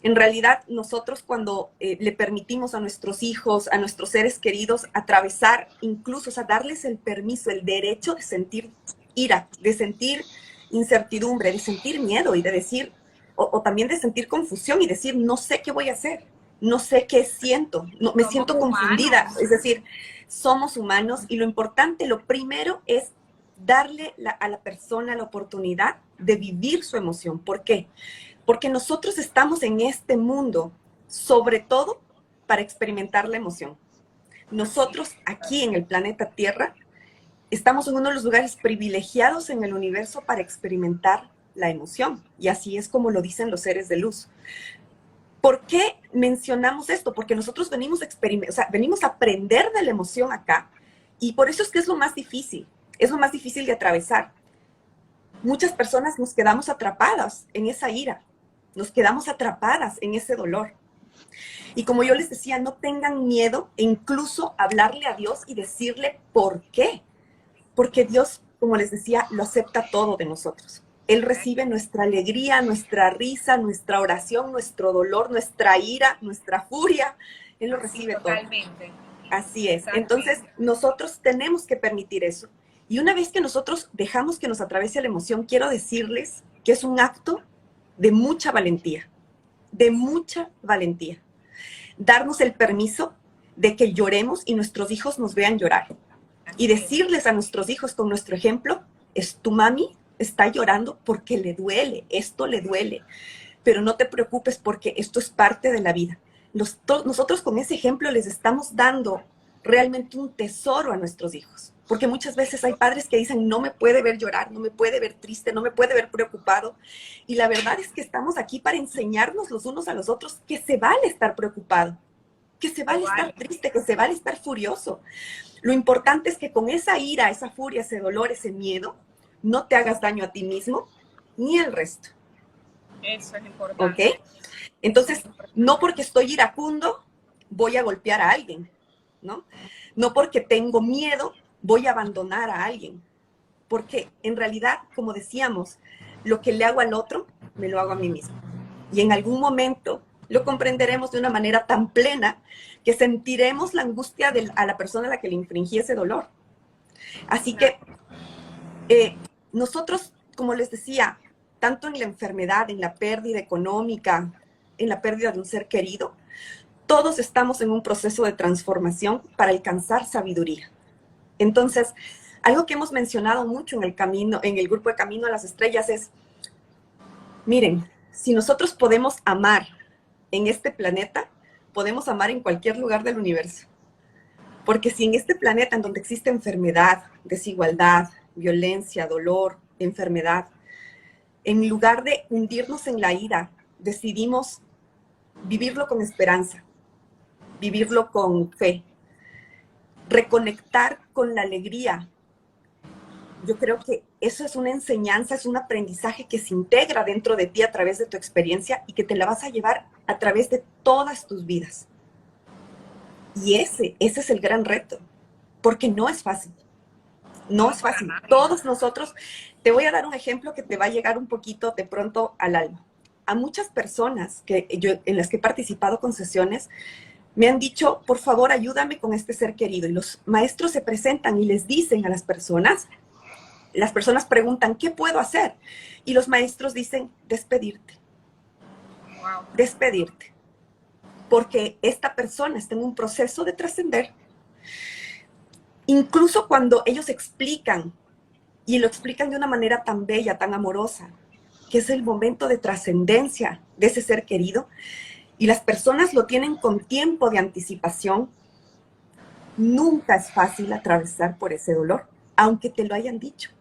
En realidad, nosotros cuando le permitimos a nuestros hijos, a nuestros seres queridos, atravesar, incluso, o sea, darles el permiso, el derecho de sentir ira, de sentir incertidumbre, de sentir miedo y de decir, o también de sentir confusión y decir, no sé qué voy a hacer, no sé qué siento, me siento confundida. Es decir, somos humanos y lo importante, lo primero es darle a la persona la oportunidad de vivir su emoción. ¿Por qué? Porque nosotros estamos en este mundo, sobre todo, para experimentar la emoción. Nosotros aquí en el planeta Tierra estamos en uno de los lugares privilegiados en el universo para experimentar la emoción. Y así es como lo dicen los seres de luz. ¿Por qué mencionamos esto? Porque nosotros venimos a aprender de la emoción acá. Y por eso es que es lo más difícil. Es lo más difícil de atravesar. Muchas personas nos quedamos atrapadas en esa ira. Nos quedamos atrapadas en ese dolor. Y como yo les decía, no tengan miedo e incluso hablarle a Dios y decirle por qué. Porque Dios, como les decía, lo acepta todo de nosotros. Él recibe nuestra alegría, nuestra risa, nuestra oración, nuestro dolor, nuestra ira, nuestra furia. Él lo Sí, recibe todo. totalmente. Así es. Entonces, nosotros tenemos que permitir eso. Y una vez que nosotros dejamos que nos atraviese la emoción, quiero decirles que es un acto de mucha valentía, de mucha valentía. Darnos el permiso de que lloremos y nuestros hijos nos vean llorar. Y decirles a nuestros hijos con nuestro ejemplo, es tu mami está llorando porque le duele, esto le duele, pero no te preocupes porque esto es parte de la vida. Nosotros con ese ejemplo les estamos dando realmente un tesoro a nuestros hijos, porque muchas veces hay padres que dicen, no me puede ver llorar, no me puede ver triste, no me puede ver preocupado, y la verdad es que estamos aquí para enseñarnos los unos a los otros que se vale estar preocupado, que se vale estar triste, que se vale estar furioso. Lo importante es que con esa ira, esa furia, ese dolor, ese miedo, no te hagas daño a ti mismo ni al resto. Eso es importante. ¿Ok? Entonces, no porque estoy iracundo, voy a golpear a alguien, ¿no? No porque tengo miedo, voy a abandonar a alguien. Porque en realidad, como decíamos, lo que le hago al otro, me lo hago a mí mismo. Y en algún momento lo comprenderemos de una manera tan plena que sentiremos la angustia a la persona a la que le infringí ese dolor. Así que nosotros, como les decía, tanto en la enfermedad, en la pérdida económica, en la pérdida de un ser querido, todos estamos en un proceso de transformación para alcanzar sabiduría. Entonces, algo que hemos mencionado mucho en el camino, en el grupo de Camino a las Estrellas es, miren, si nosotros podemos amar en este planeta, podemos amar en cualquier lugar del universo. Porque si en este planeta en donde existe enfermedad, desigualdad, violencia, dolor, enfermedad, en lugar de hundirnos en la ira, decidimos vivirlo con esperanza, vivirlo con fe, reconectar con la alegría. Yo creo que eso es una enseñanza, es un aprendizaje que se integra dentro de ti a través de tu experiencia y que te la vas a llevar a través de todas tus vidas. Y ese es el gran reto, porque no es fácil. No es fácil. Todos nosotros, te voy a dar un ejemplo que te va a llegar un poquito de pronto al alma. A muchas personas en las que he participado con sesiones, me han dicho, por favor, ayúdame con este ser querido. Y los maestros se presentan y les dicen a las personas preguntan, ¿qué puedo hacer? Y los maestros dicen, despedirte. Wow. Despedirte. Porque esta persona está en un proceso de trascender. Incluso cuando ellos explican, y lo explican de una manera tan bella, tan amorosa, que es el momento de trascendencia de ese ser querido, y las personas lo tienen con tiempo de anticipación, nunca es fácil atravesar por ese dolor, aunque te lo hayan dicho.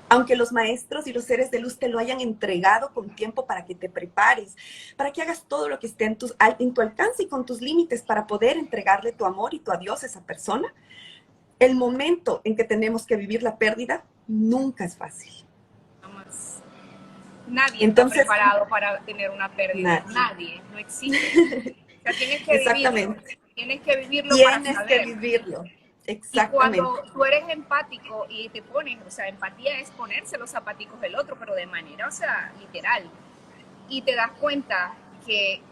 Aunque los maestros y los seres de luz te lo hayan entregado con tiempo para que te prepares, para que hagas todo lo que esté en tu alcance y con tus límites para poder entregarle tu amor y tu adiós a esa persona, el momento en que tenemos que vivir la pérdida nunca es fácil. Nadie está preparado para tener una pérdida. Nadie, no existe. O sea, tienes que Exactamente. vivirlo. Tienes que vivirlo para saber. Tienes que vivirlo. Exactamente. Y cuando tú eres empático y te pones, o sea, empatía es ponerse los zapaticos del otro, pero de manera, o sea, literal. Y te das cuenta que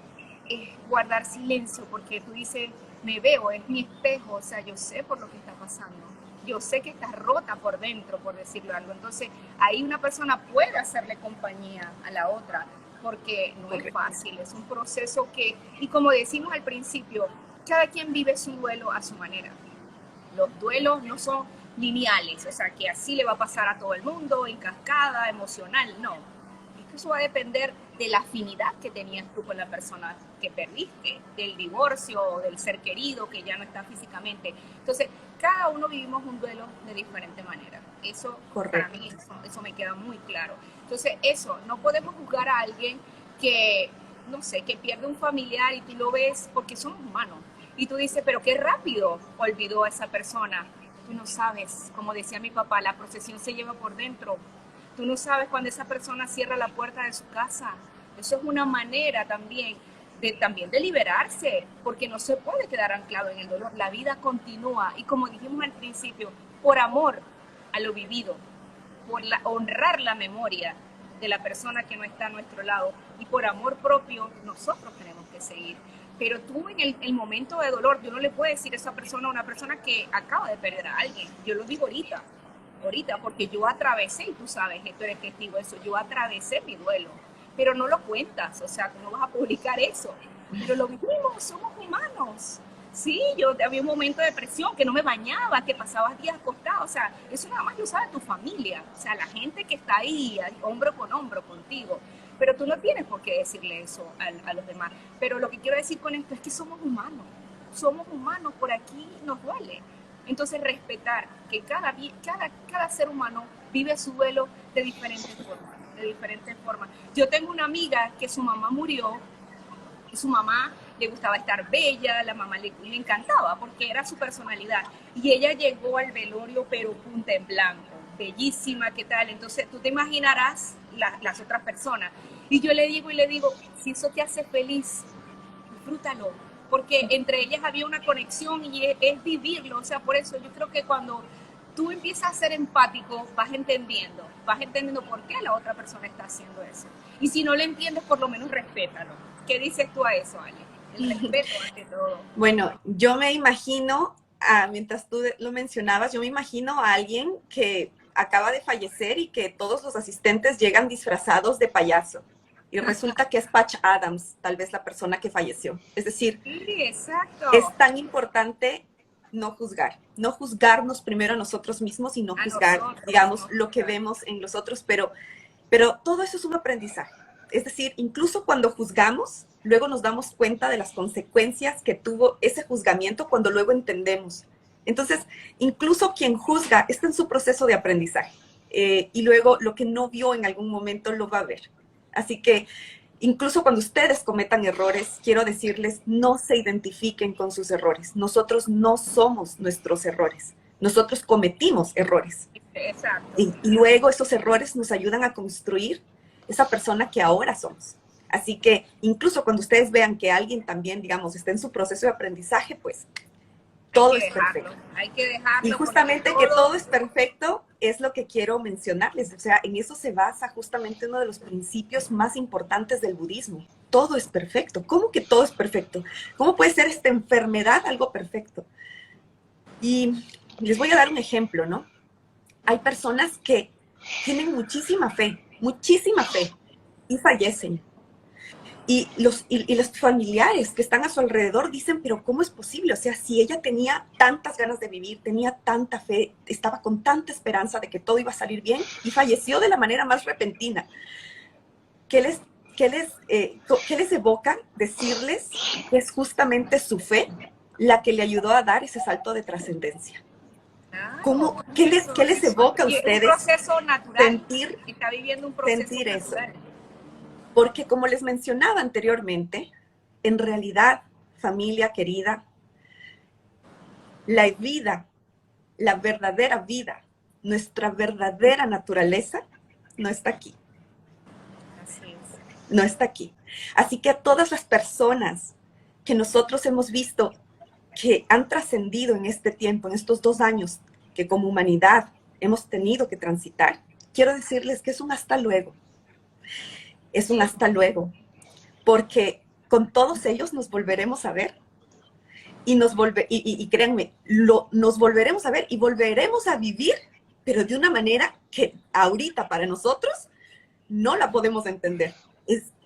es guardar silencio, porque tú dices, me veo, es mi espejo, o sea, yo sé por lo que está pasando. Yo sé que estás rota por dentro, por decirlo algo. Entonces, ahí una persona puede hacerle compañía a la otra, porque no es fácil, es un proceso que, y como decimos al principio, cada quien vive su duelo a su manera. Los duelos no son lineales, o sea, que así le va a pasar a todo el mundo, en cascada, emocional, no. Es que eso va a depender de la afinidad que tenías tú con la persona que perdiste, del divorcio o del ser querido que ya no está físicamente. Entonces, cada uno vivimos un duelo de diferente manera. Eso, para mí, eso me queda muy claro. Entonces, eso, no podemos juzgar a alguien que, no sé, que pierde un familiar y tú lo ves porque somos humanos. Y tú dices, pero qué rápido olvidó a esa persona. Tú no sabes, como decía mi papá, la procesión se lleva por dentro. Tú no sabes cuando esa persona cierra la puerta de su casa. Eso es una manera también de liberarse, porque no se puede quedar anclado en el dolor. La vida continúa y como dijimos al principio, por amor a lo vivido, por honrar la memoria, de la persona que no está a nuestro lado. Y por amor propio, nosotros tenemos que seguir. Pero tú en el momento de dolor, yo no le puedo decir a esa persona, a una persona que acaba de perder a alguien, yo lo digo ahorita, porque yo atravesé, y tú sabes, tú eres testigo de eso, yo atravesé mi duelo, pero no lo cuentas, o sea, ¿cómo vas a publicar eso? Pero lo vivimos, somos humanos. Sí, yo había un momento de depresión, que no me bañaba, que pasabas días acostado, o sea, eso nada más lo sabe tu familia, o sea, la gente que está ahí, hombro con hombro contigo, pero tú no tienes por qué decirle eso a los demás. Pero lo que quiero decir con esto es que somos humanos, por aquí nos duele. Entonces respetar que cada ser humano vive su duelo de diferentes formas. Yo tengo una amiga que su mamá murió, y su mamá le gustaba estar bella, la mamá le encantaba porque era su personalidad. Y ella llegó al velorio pero punta en blanco, bellísima, ¿qué tal? Entonces tú te imaginarás las otras personas. Y yo le digo, si eso te hace feliz, disfrútalo, porque entre ellas había una conexión y es vivirlo. O sea, por eso yo creo que cuando tú empiezas a ser empático, vas entendiendo por qué la otra persona está haciendo eso. Y si no lo entiendes, por lo menos respétalo. ¿Qué dices tú a eso, Ale? El respeto ante todo. Bueno, yo me imagino, mientras tú lo mencionabas, yo me imagino a alguien que acaba de fallecer y que todos los asistentes llegan disfrazados de payaso. Y resulta que es Patch Adams, tal vez la persona que falleció. Es decir, sí, exacto. Es tan importante no juzgarnos primero a nosotros mismos y no juzgar, digamos, lo que vemos en los otros, pero todo eso es un aprendizaje. Es decir, incluso cuando juzgamos, luego nos damos cuenta de las consecuencias que tuvo ese juzgamiento cuando luego entendemos. Entonces, incluso quien juzga está en su proceso de aprendizaje y luego lo que no vio en algún momento lo va a ver. Así que incluso cuando ustedes cometan errores, quiero decirles, no se identifiquen con sus errores. Nosotros no somos nuestros errores. Nosotros cometimos errores. Exacto. Y luego esos errores nos ayudan a construir esa persona que ahora somos. Así que incluso cuando ustedes vean que alguien también, digamos, está en su proceso de aprendizaje, pues todo es perfecto. Hay que dejarlo. Y justamente que todo es perfecto es lo que quiero mencionarles. O sea, en eso se basa justamente uno de los principios más importantes del budismo. Todo es perfecto. ¿Cómo que todo es perfecto? ¿Cómo puede ser esta enfermedad algo perfecto? Y les voy a dar un ejemplo, ¿no? Hay personas que tienen muchísima fe y fallecen. Y los familiares que están a su alrededor dicen, pero ¿cómo es posible? O sea, si ella tenía tantas ganas de vivir, tenía tanta fe, estaba con tanta esperanza de que todo iba a salir bien y falleció de la manera más repentina. ¿Qué les evoca decirles que es justamente su fe la que le ayudó a dar ese salto de trascendencia? ¿Qué les evoca a ustedes? Un proceso natural. Sentir eso. Porque como les mencionaba anteriormente, en realidad, familia querida, la vida, la verdadera vida, nuestra verdadera naturaleza, no está aquí. Así es. No está aquí. Así que a todas las personas que nosotros hemos visto que han trascendido en este tiempo, en estos 2 años que como humanidad hemos tenido que transitar, quiero decirles que es un hasta luego. Es un hasta luego, porque con todos ellos nos volveremos a ver y créanme, nos volveremos a ver y volveremos a vivir, pero de una manera que ahorita para nosotros no la podemos entender.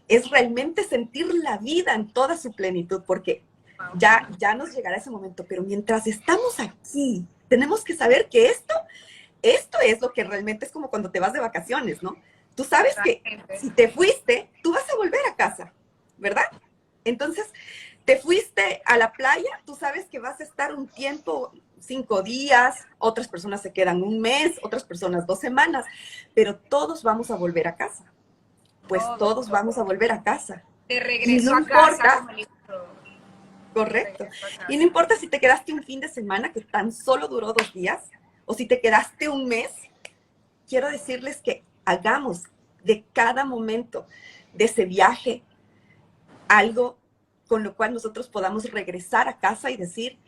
Es realmente sentir la vida en toda su plenitud, porque ya nos llegará ese momento, pero mientras estamos aquí, tenemos que saber que esto es lo que realmente es como cuando te vas de vacaciones, ¿no? Tú sabes que si te fuiste, tú vas a volver a casa, ¿verdad? Entonces, te fuiste a la playa, tú sabes que vas a estar un tiempo, 5 días, otras personas se quedan 1 mes, otras personas 2 semanas, pero todos vamos a volver a casa. Pues todos vamos a volver a casa. De regreso a casa. Correcto. Y no importa si te quedaste un fin de semana que tan solo duró 2 días, o si te quedaste 1 mes, quiero decirles que hagamos de cada momento de ese viaje algo con lo cual nosotros podamos regresar a casa y decir,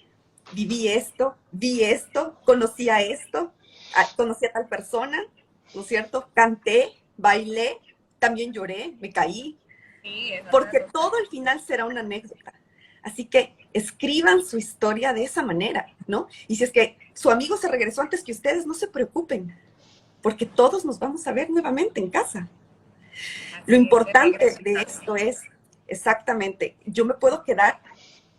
viví esto, vi esto, conocí a tal persona, ¿no es cierto? Canté, bailé, también lloré, me caí, Sí, es porque verdad. todo al final será una anécdota. Así que escriban su historia de esa manera, ¿no? Y si es que su amigo se regresó antes que ustedes, no se preocupen, porque todos nos vamos a ver nuevamente en casa. Lo Así es, de importante regreso. de esto es, exactamente, yo me puedo quedar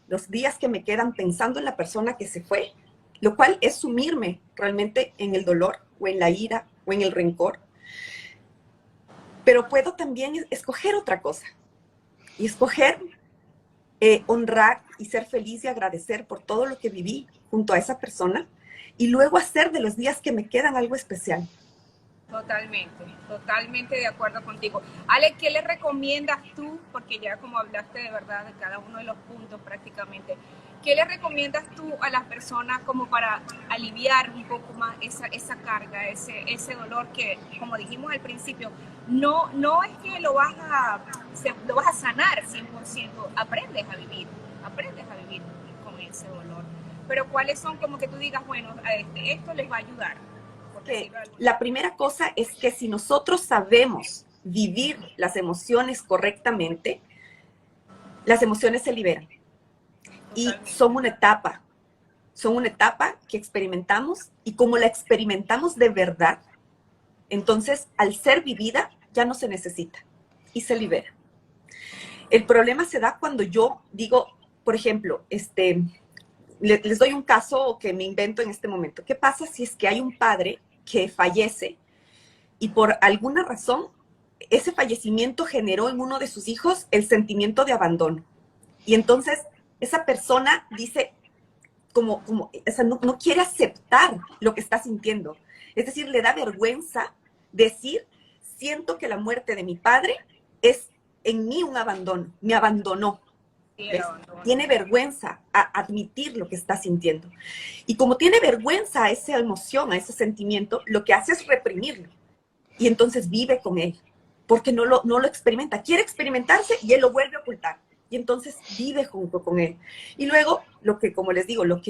los días que me quedan pensando en la persona que se fue, lo cual es sumirme realmente en el dolor o en la ira o en el rencor. Pero puedo también escoger otra cosa y escoger honrar y ser feliz y agradecer por todo lo que viví junto a esa persona y luego hacer de los días que me quedan algo especial. Totalmente, totalmente de acuerdo contigo. Ale, ¿qué le recomiendas tú? Porque ya como hablaste de verdad de cada uno de los puntos prácticamente, ¿qué le recomiendas tú a las personas como para aliviar un poco más esa carga, ese dolor que, como dijimos al principio, no es que lo vas a sanar 100%, aprendes a vivir con ese dolor. Pero ¿cuáles son como que tú digas, bueno, esto les va a ayudar? Por Que decirlo de alguna la primera cosa es que si nosotros sabemos vivir las emociones correctamente, las emociones se liberan y Totalmente. son una etapa que experimentamos y como la experimentamos de verdad, entonces al ser vivida ya no se necesita y se libera. El problema se da cuando yo digo, por ejemplo, les doy un caso que me invento en este momento. ¿Qué pasa si es que hay un padre que fallece y por alguna razón ese fallecimiento generó en uno de sus hijos el sentimiento de abandono? Y entonces esa persona dice, o sea, no quiere aceptar lo que está sintiendo. Es decir, le da vergüenza decir, siento que la muerte de mi padre es en mí un abandono, me abandonó. Sí, el ¿Ves? abandono. Tiene vergüenza a admitir lo que está sintiendo. Y como tiene vergüenza a esa emoción, a ese sentimiento, lo que hace es reprimirlo. Y entonces vive con él, porque no lo experimenta. Quiere experimentarse y él lo vuelve a ocultar. Y entonces vive junto con él. Y luego, como les digo, lo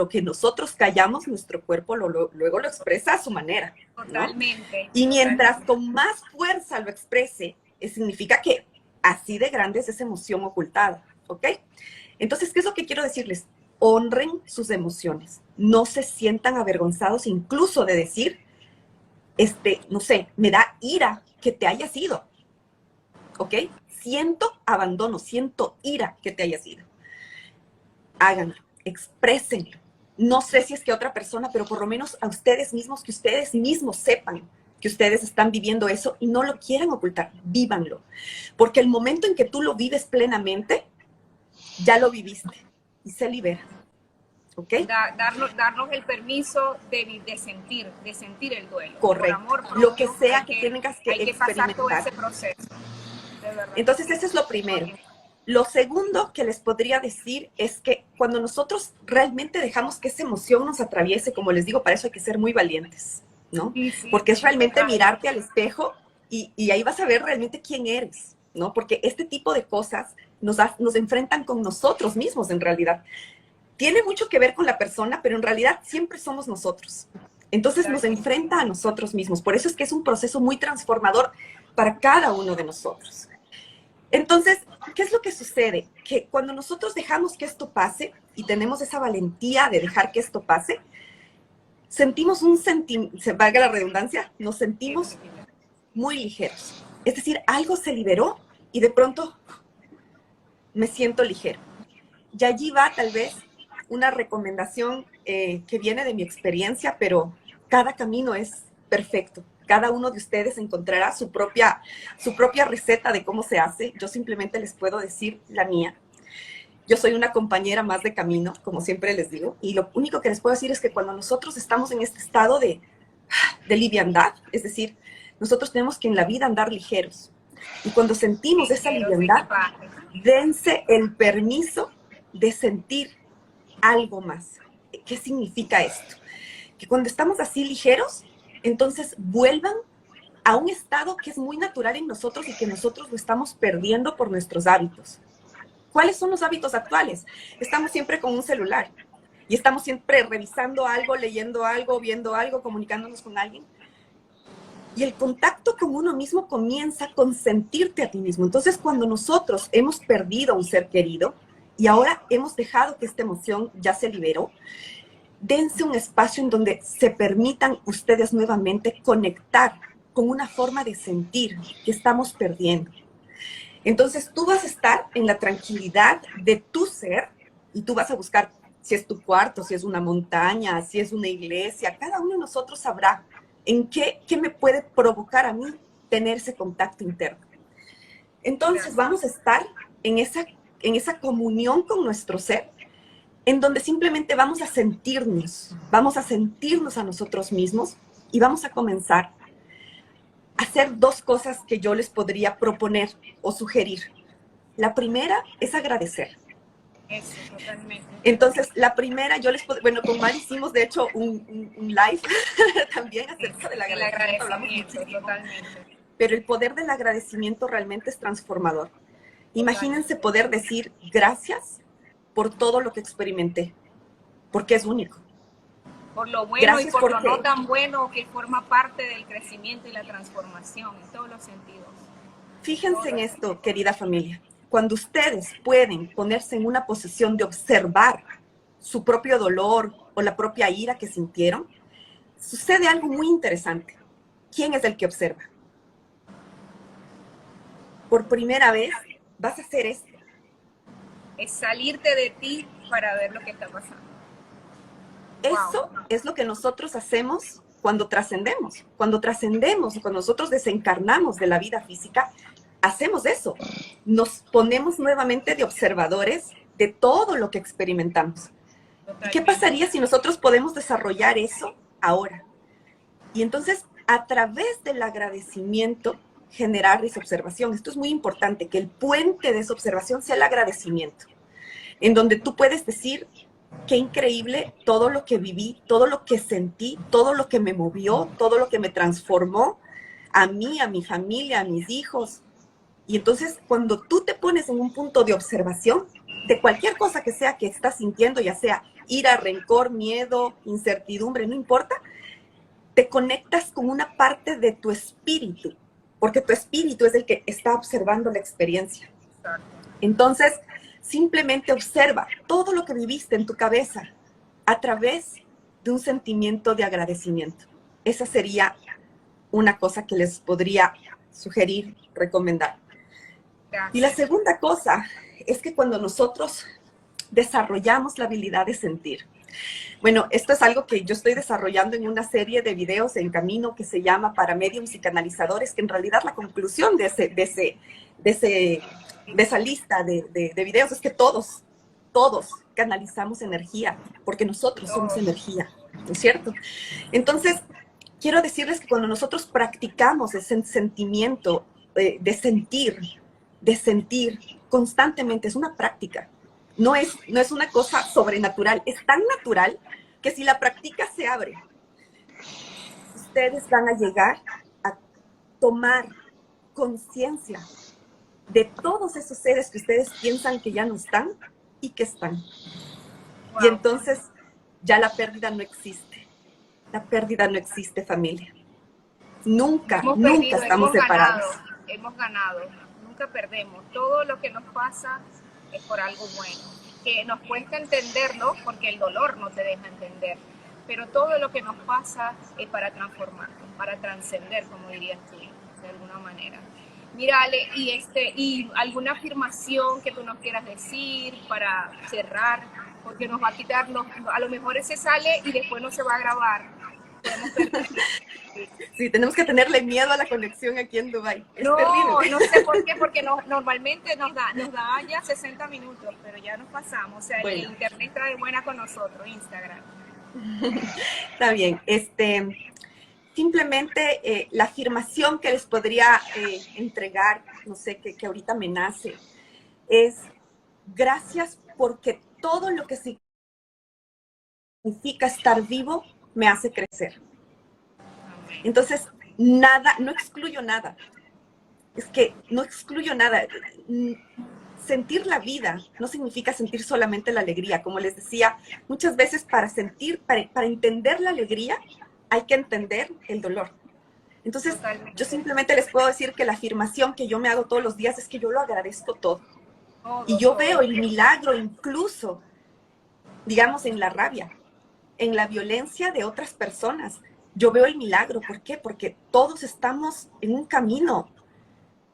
que nosotros callamos, nuestro cuerpo luego lo expresa a su manera, ¿no? Totalmente, Y mientras totalmente. con más fuerza lo exprese, significa que así de grande es esa emoción ocultada, ¿ok? Entonces, ¿qué es lo que quiero decirles? Honren sus emociones. No se sientan avergonzados incluso de decir, no sé, me da ira que te hayas ido, ¿ok? Siento abandono, siento ira que te hayas ido. Háganlo, exprésenlo. No sé si es que a otra persona, pero por lo menos a ustedes mismos, que ustedes mismos sepan que ustedes están viviendo eso y no lo quieran ocultar, vívanlo. Porque el momento en que tú lo vives plenamente, ya lo viviste y se libera, ¿ok? Darnos el permiso de sentir el duelo. Por Correcto. amor Lo que propio sea que tengas que hay que pasar todo experimentar. ese proceso. De verdad que Entonces, sí. ese es lo primero. Lo segundo que les podría decir es que cuando nosotros realmente dejamos que esa emoción nos atraviese, como les digo, para eso hay que ser muy valientes, ¿no? Sí, sí, Porque es sí, realmente total. mirarte al espejo y ahí vas a ver realmente quién eres, ¿no? Porque este tipo de cosas nos enfrentan con nosotros mismos en realidad. Tiene mucho que ver con la persona, pero en realidad siempre somos nosotros. Entonces nos Totalmente. enfrenta a nosotros mismos. Por eso es que es un proceso muy transformador para cada uno de nosotros. Entonces, ¿qué es lo que sucede? Que cuando nosotros dejamos que esto pase y tenemos esa valentía de dejar que esto pase, sentimos se valga la redundancia, nos Sí, sentimos tranquila. muy ligeros. Es decir, algo se liberó y de pronto me siento ligero. Y allí va tal vez una recomendación que viene de mi experiencia, pero cada camino es perfecto. Cada uno de ustedes encontrará su propia receta de cómo se hace. Yo simplemente les puedo decir la mía. Yo soy una compañera más de camino, como siempre les digo, y lo único que les puedo decir es que cuando nosotros estamos en este estado de liviandad, es decir, nosotros tenemos que en la vida andar ligeros. Y cuando sentimos esa Ligero su liviandad, equipaje. dense el permiso de sentir algo más. ¿Qué significa esto? Que cuando estamos así ligeros, entonces vuelvan a un estado que es muy natural en nosotros y que nosotros lo estamos perdiendo por nuestros hábitos. ¿Cuáles son los hábitos actuales? Estamos siempre con un celular y estamos siempre revisando algo, leyendo algo, viendo algo, comunicándonos con alguien. Y el contacto con uno mismo comienza con sentirte a ti mismo. Entonces, cuando nosotros hemos perdido a un ser querido y ahora hemos dejado que esta emoción ya se liberó, dense un espacio en donde se permitan ustedes nuevamente conectar con una forma de sentir que estamos perdiendo. Entonces, tú vas a estar en la tranquilidad de tu ser y tú vas a buscar si es tu cuarto, si es una montaña, si es una iglesia. Cada uno de nosotros sabrá en qué me puede provocar a mí tener ese contacto interno. Entonces vamos a estar en esa comunión con nuestro ser, en donde simplemente vamos a sentirnos a nosotros mismos y vamos a comenzar a hacer dos cosas que yo les podría proponer o sugerir. La primera es agradecer. Eso, totalmente. Entonces, la primera, bueno, con Mari hicimos de hecho un live también acerca del agradecimiento. Hablamos muchísimo, totalmente. Pero el poder del agradecimiento realmente es transformador. Imagínense poder decir gracias por todo lo que experimenté, porque es único. Por lo bueno gracias y por lo no tan bueno que forma parte del crecimiento y la transformación en todos los sentidos. Fíjense en esto, querida familia. Cuando ustedes pueden ponerse en una posición de observar su propio dolor o la propia ira que sintieron, sucede algo muy interesante. ¿Quién es el que observa? Por primera vez vas a hacer esto. Es salirte de ti para ver lo que está pasando. Eso es lo que nosotros hacemos cuando trascendemos. Cuando nosotros desencarnamos de la vida física, hacemos eso. Nos ponemos nuevamente de observadores de todo lo que experimentamos. ¿Y qué pasaría si nosotros podemos desarrollar eso ahora? Y entonces, a través del agradecimiento, generar esa observación. Esto es muy importante, que el puente de esa observación sea el agradecimiento, en donde tú puedes decir, qué increíble todo lo que viví, todo lo que sentí, todo lo que me movió, todo lo que me transformó, a mí, a mi familia, a mis hijos. Y entonces, cuando tú te pones en un punto de observación de cualquier cosa que sea que estás sintiendo, ya sea ira, rencor, miedo, incertidumbre, no importa, te conectas con una parte de tu espíritu, porque tu espíritu es el que está observando la experiencia. Entonces, simplemente observa todo lo que viviste en tu cabeza a través de un sentimiento de agradecimiento. Esa sería una cosa que les podría sugerir, recomendar. Gracias. Y la segunda cosa es que cuando nosotros desarrollamos la habilidad de sentir, bueno, esto es algo que yo estoy desarrollando en una serie de videos en camino que se llama Para Médiums y Canalizadores, que en realidad la conclusión de esa lista de videos es que todos canalizamos energía, porque nosotros somos energía, ¿no es cierto? Entonces, quiero decirles que cuando nosotros practicamos ese sentimiento de sentir constantemente, es una práctica. No es una cosa sobrenatural, es tan natural que si la práctica se abre, ustedes van a llegar a tomar conciencia de todos esos seres que ustedes piensan que ya no están y que están. Wow. Y entonces ya la pérdida no existe. La pérdida no existe, familia. Nunca estamos separados. Hemos ganado, nunca perdemos. Todo lo que nos pasa es por algo bueno, que nos cuesta entenderlo porque el dolor no te deja entender, pero todo lo que nos pasa es para transformarnos, para trascender, como dirías tú, de alguna manera. Mira, Ale, y alguna afirmación que tú nos quieras decir para cerrar, porque nos va a quitar, a lo mejor ese sale y después no se va a grabar. Sí, tenemos que tenerle miedo a la conexión aquí en Dubái. No sé por qué, porque normalmente nos da ya 60 minutos, pero ya nos pasamos. O sea, bueno. El internet está de buena con nosotros, Instagram. Está bien. Simplemente la afirmación que les podría entregar, no sé, que ahorita me nace, es gracias porque todo lo que significa estar vivo me hace crecer. Entonces, no excluyo nada. Es que no excluyo nada. Sentir la vida no significa sentir solamente la alegría. Como les decía, muchas veces para entender la alegría hay que entender el dolor. Entonces, Totalmente. yo simplemente les puedo decir que la afirmación que yo me hago todos los días es que yo lo agradezco todo. Y yo veo el milagro incluso, digamos, en la rabia, en la violencia de otras personas. Yo veo el milagro. ¿Por qué? Porque todos estamos en un camino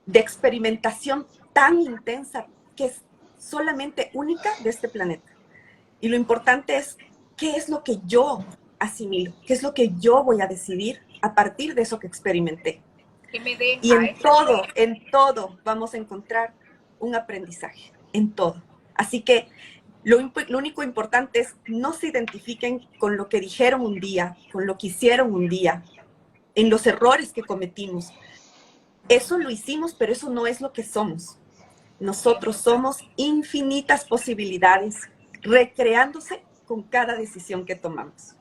de experimentación tan intensa que es solamente única de este planeta. Y lo importante es qué es lo que yo asimilo, qué es lo que yo voy a decidir a partir de eso que experimenté. ¿Qué me deja? Y en todo vamos a encontrar un aprendizaje, en todo. Así que lo único importante es no se identifiquen con lo que dijeron un día, con lo que hicieron un día, en los errores que cometimos. Eso lo hicimos, pero eso no es lo que somos. Nosotros somos infinitas posibilidades, recreándose con cada decisión que tomamos.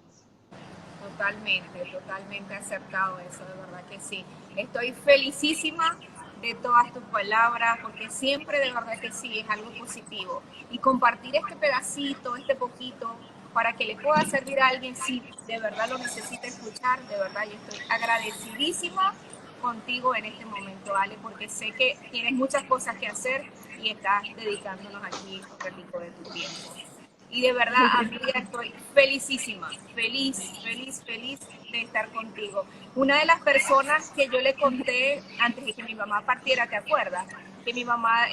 Totalmente acertado eso, de verdad que sí. Estoy felicísima de todas tus palabras, porque siempre de verdad que sí, es algo positivo. Y compartir este pedacito, este poquito, para que le pueda servir a alguien si de verdad lo necesita escuchar, de verdad yo estoy agradecidísima contigo en este momento, Ale, porque sé que tienes muchas cosas que hacer y estás dedicándonos aquí un ratito de tu tiempo. Y de verdad, amiga, estoy felicísima, feliz de estar contigo. Una de las personas que yo le conté antes de que mi mamá partiera, ¿te acuerdas? Que mi mamá,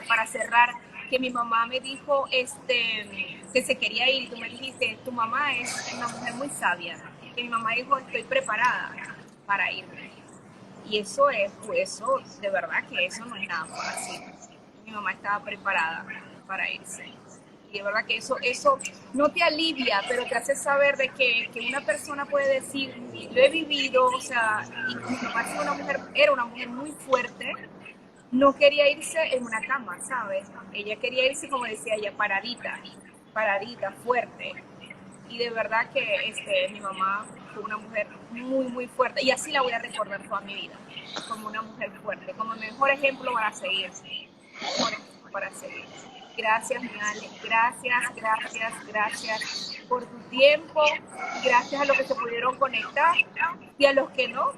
para cerrar, que mi mamá me dijo que se quería ir y tú me dijiste, tu mamá es una mujer muy sabia. Que mi mamá dijo, estoy preparada para irme. Y eso de verdad que eso no es nada fácil. Mi mamá estaba preparada para irse. Y de verdad que eso no te alivia, pero te hace saber de que una persona puede decir, lo he vivido, o sea, y mi mamá era una mujer muy fuerte, no quería irse en una cama, ¿sabes? Ella quería irse, como decía ella, paradita, fuerte. Y de verdad que mi mamá fue una mujer muy fuerte, y así la voy a recordar toda mi vida, como una mujer fuerte, como el mejor ejemplo para seguir, Gracias, mi Ale, gracias por tu tiempo, gracias a los que se pudieron conectar, y a los que no,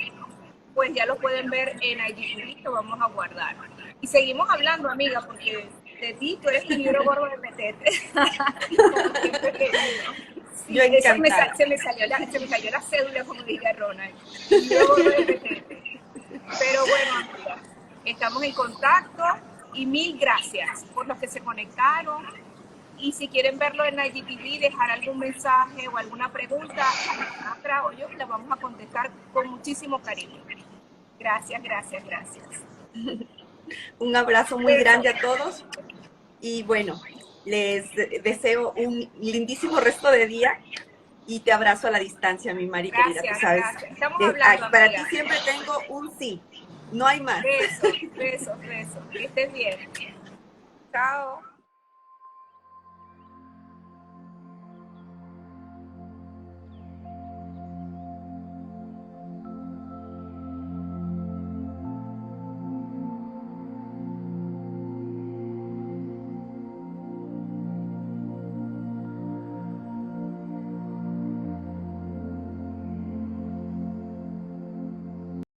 pues ya lo pueden ver en IGTV, lo vamos a guardar. Y seguimos hablando, amiga, porque de ti, tú eres mi libro gordo de metete. Sí, yo encantada. Se me cayó la cédula, como diría Ronald. Libro gordo de metete. Pero bueno, amiga, estamos en contacto y mil gracias por los que se conectaron. Y si quieren verlo en IGTV, dejar algún mensaje o alguna pregunta, Alejandra o yo la vamos a contestar con muchísimo cariño. Gracias. Un abrazo muy grande a todos y bueno, les deseo un lindísimo resto de día y te abrazo a la distancia, mi Mari querida, tú sabes. Gracias. Estamos hablando, para amiga. ti siempre tengo un sí, no hay más. Besos. Que estés bien. Chao.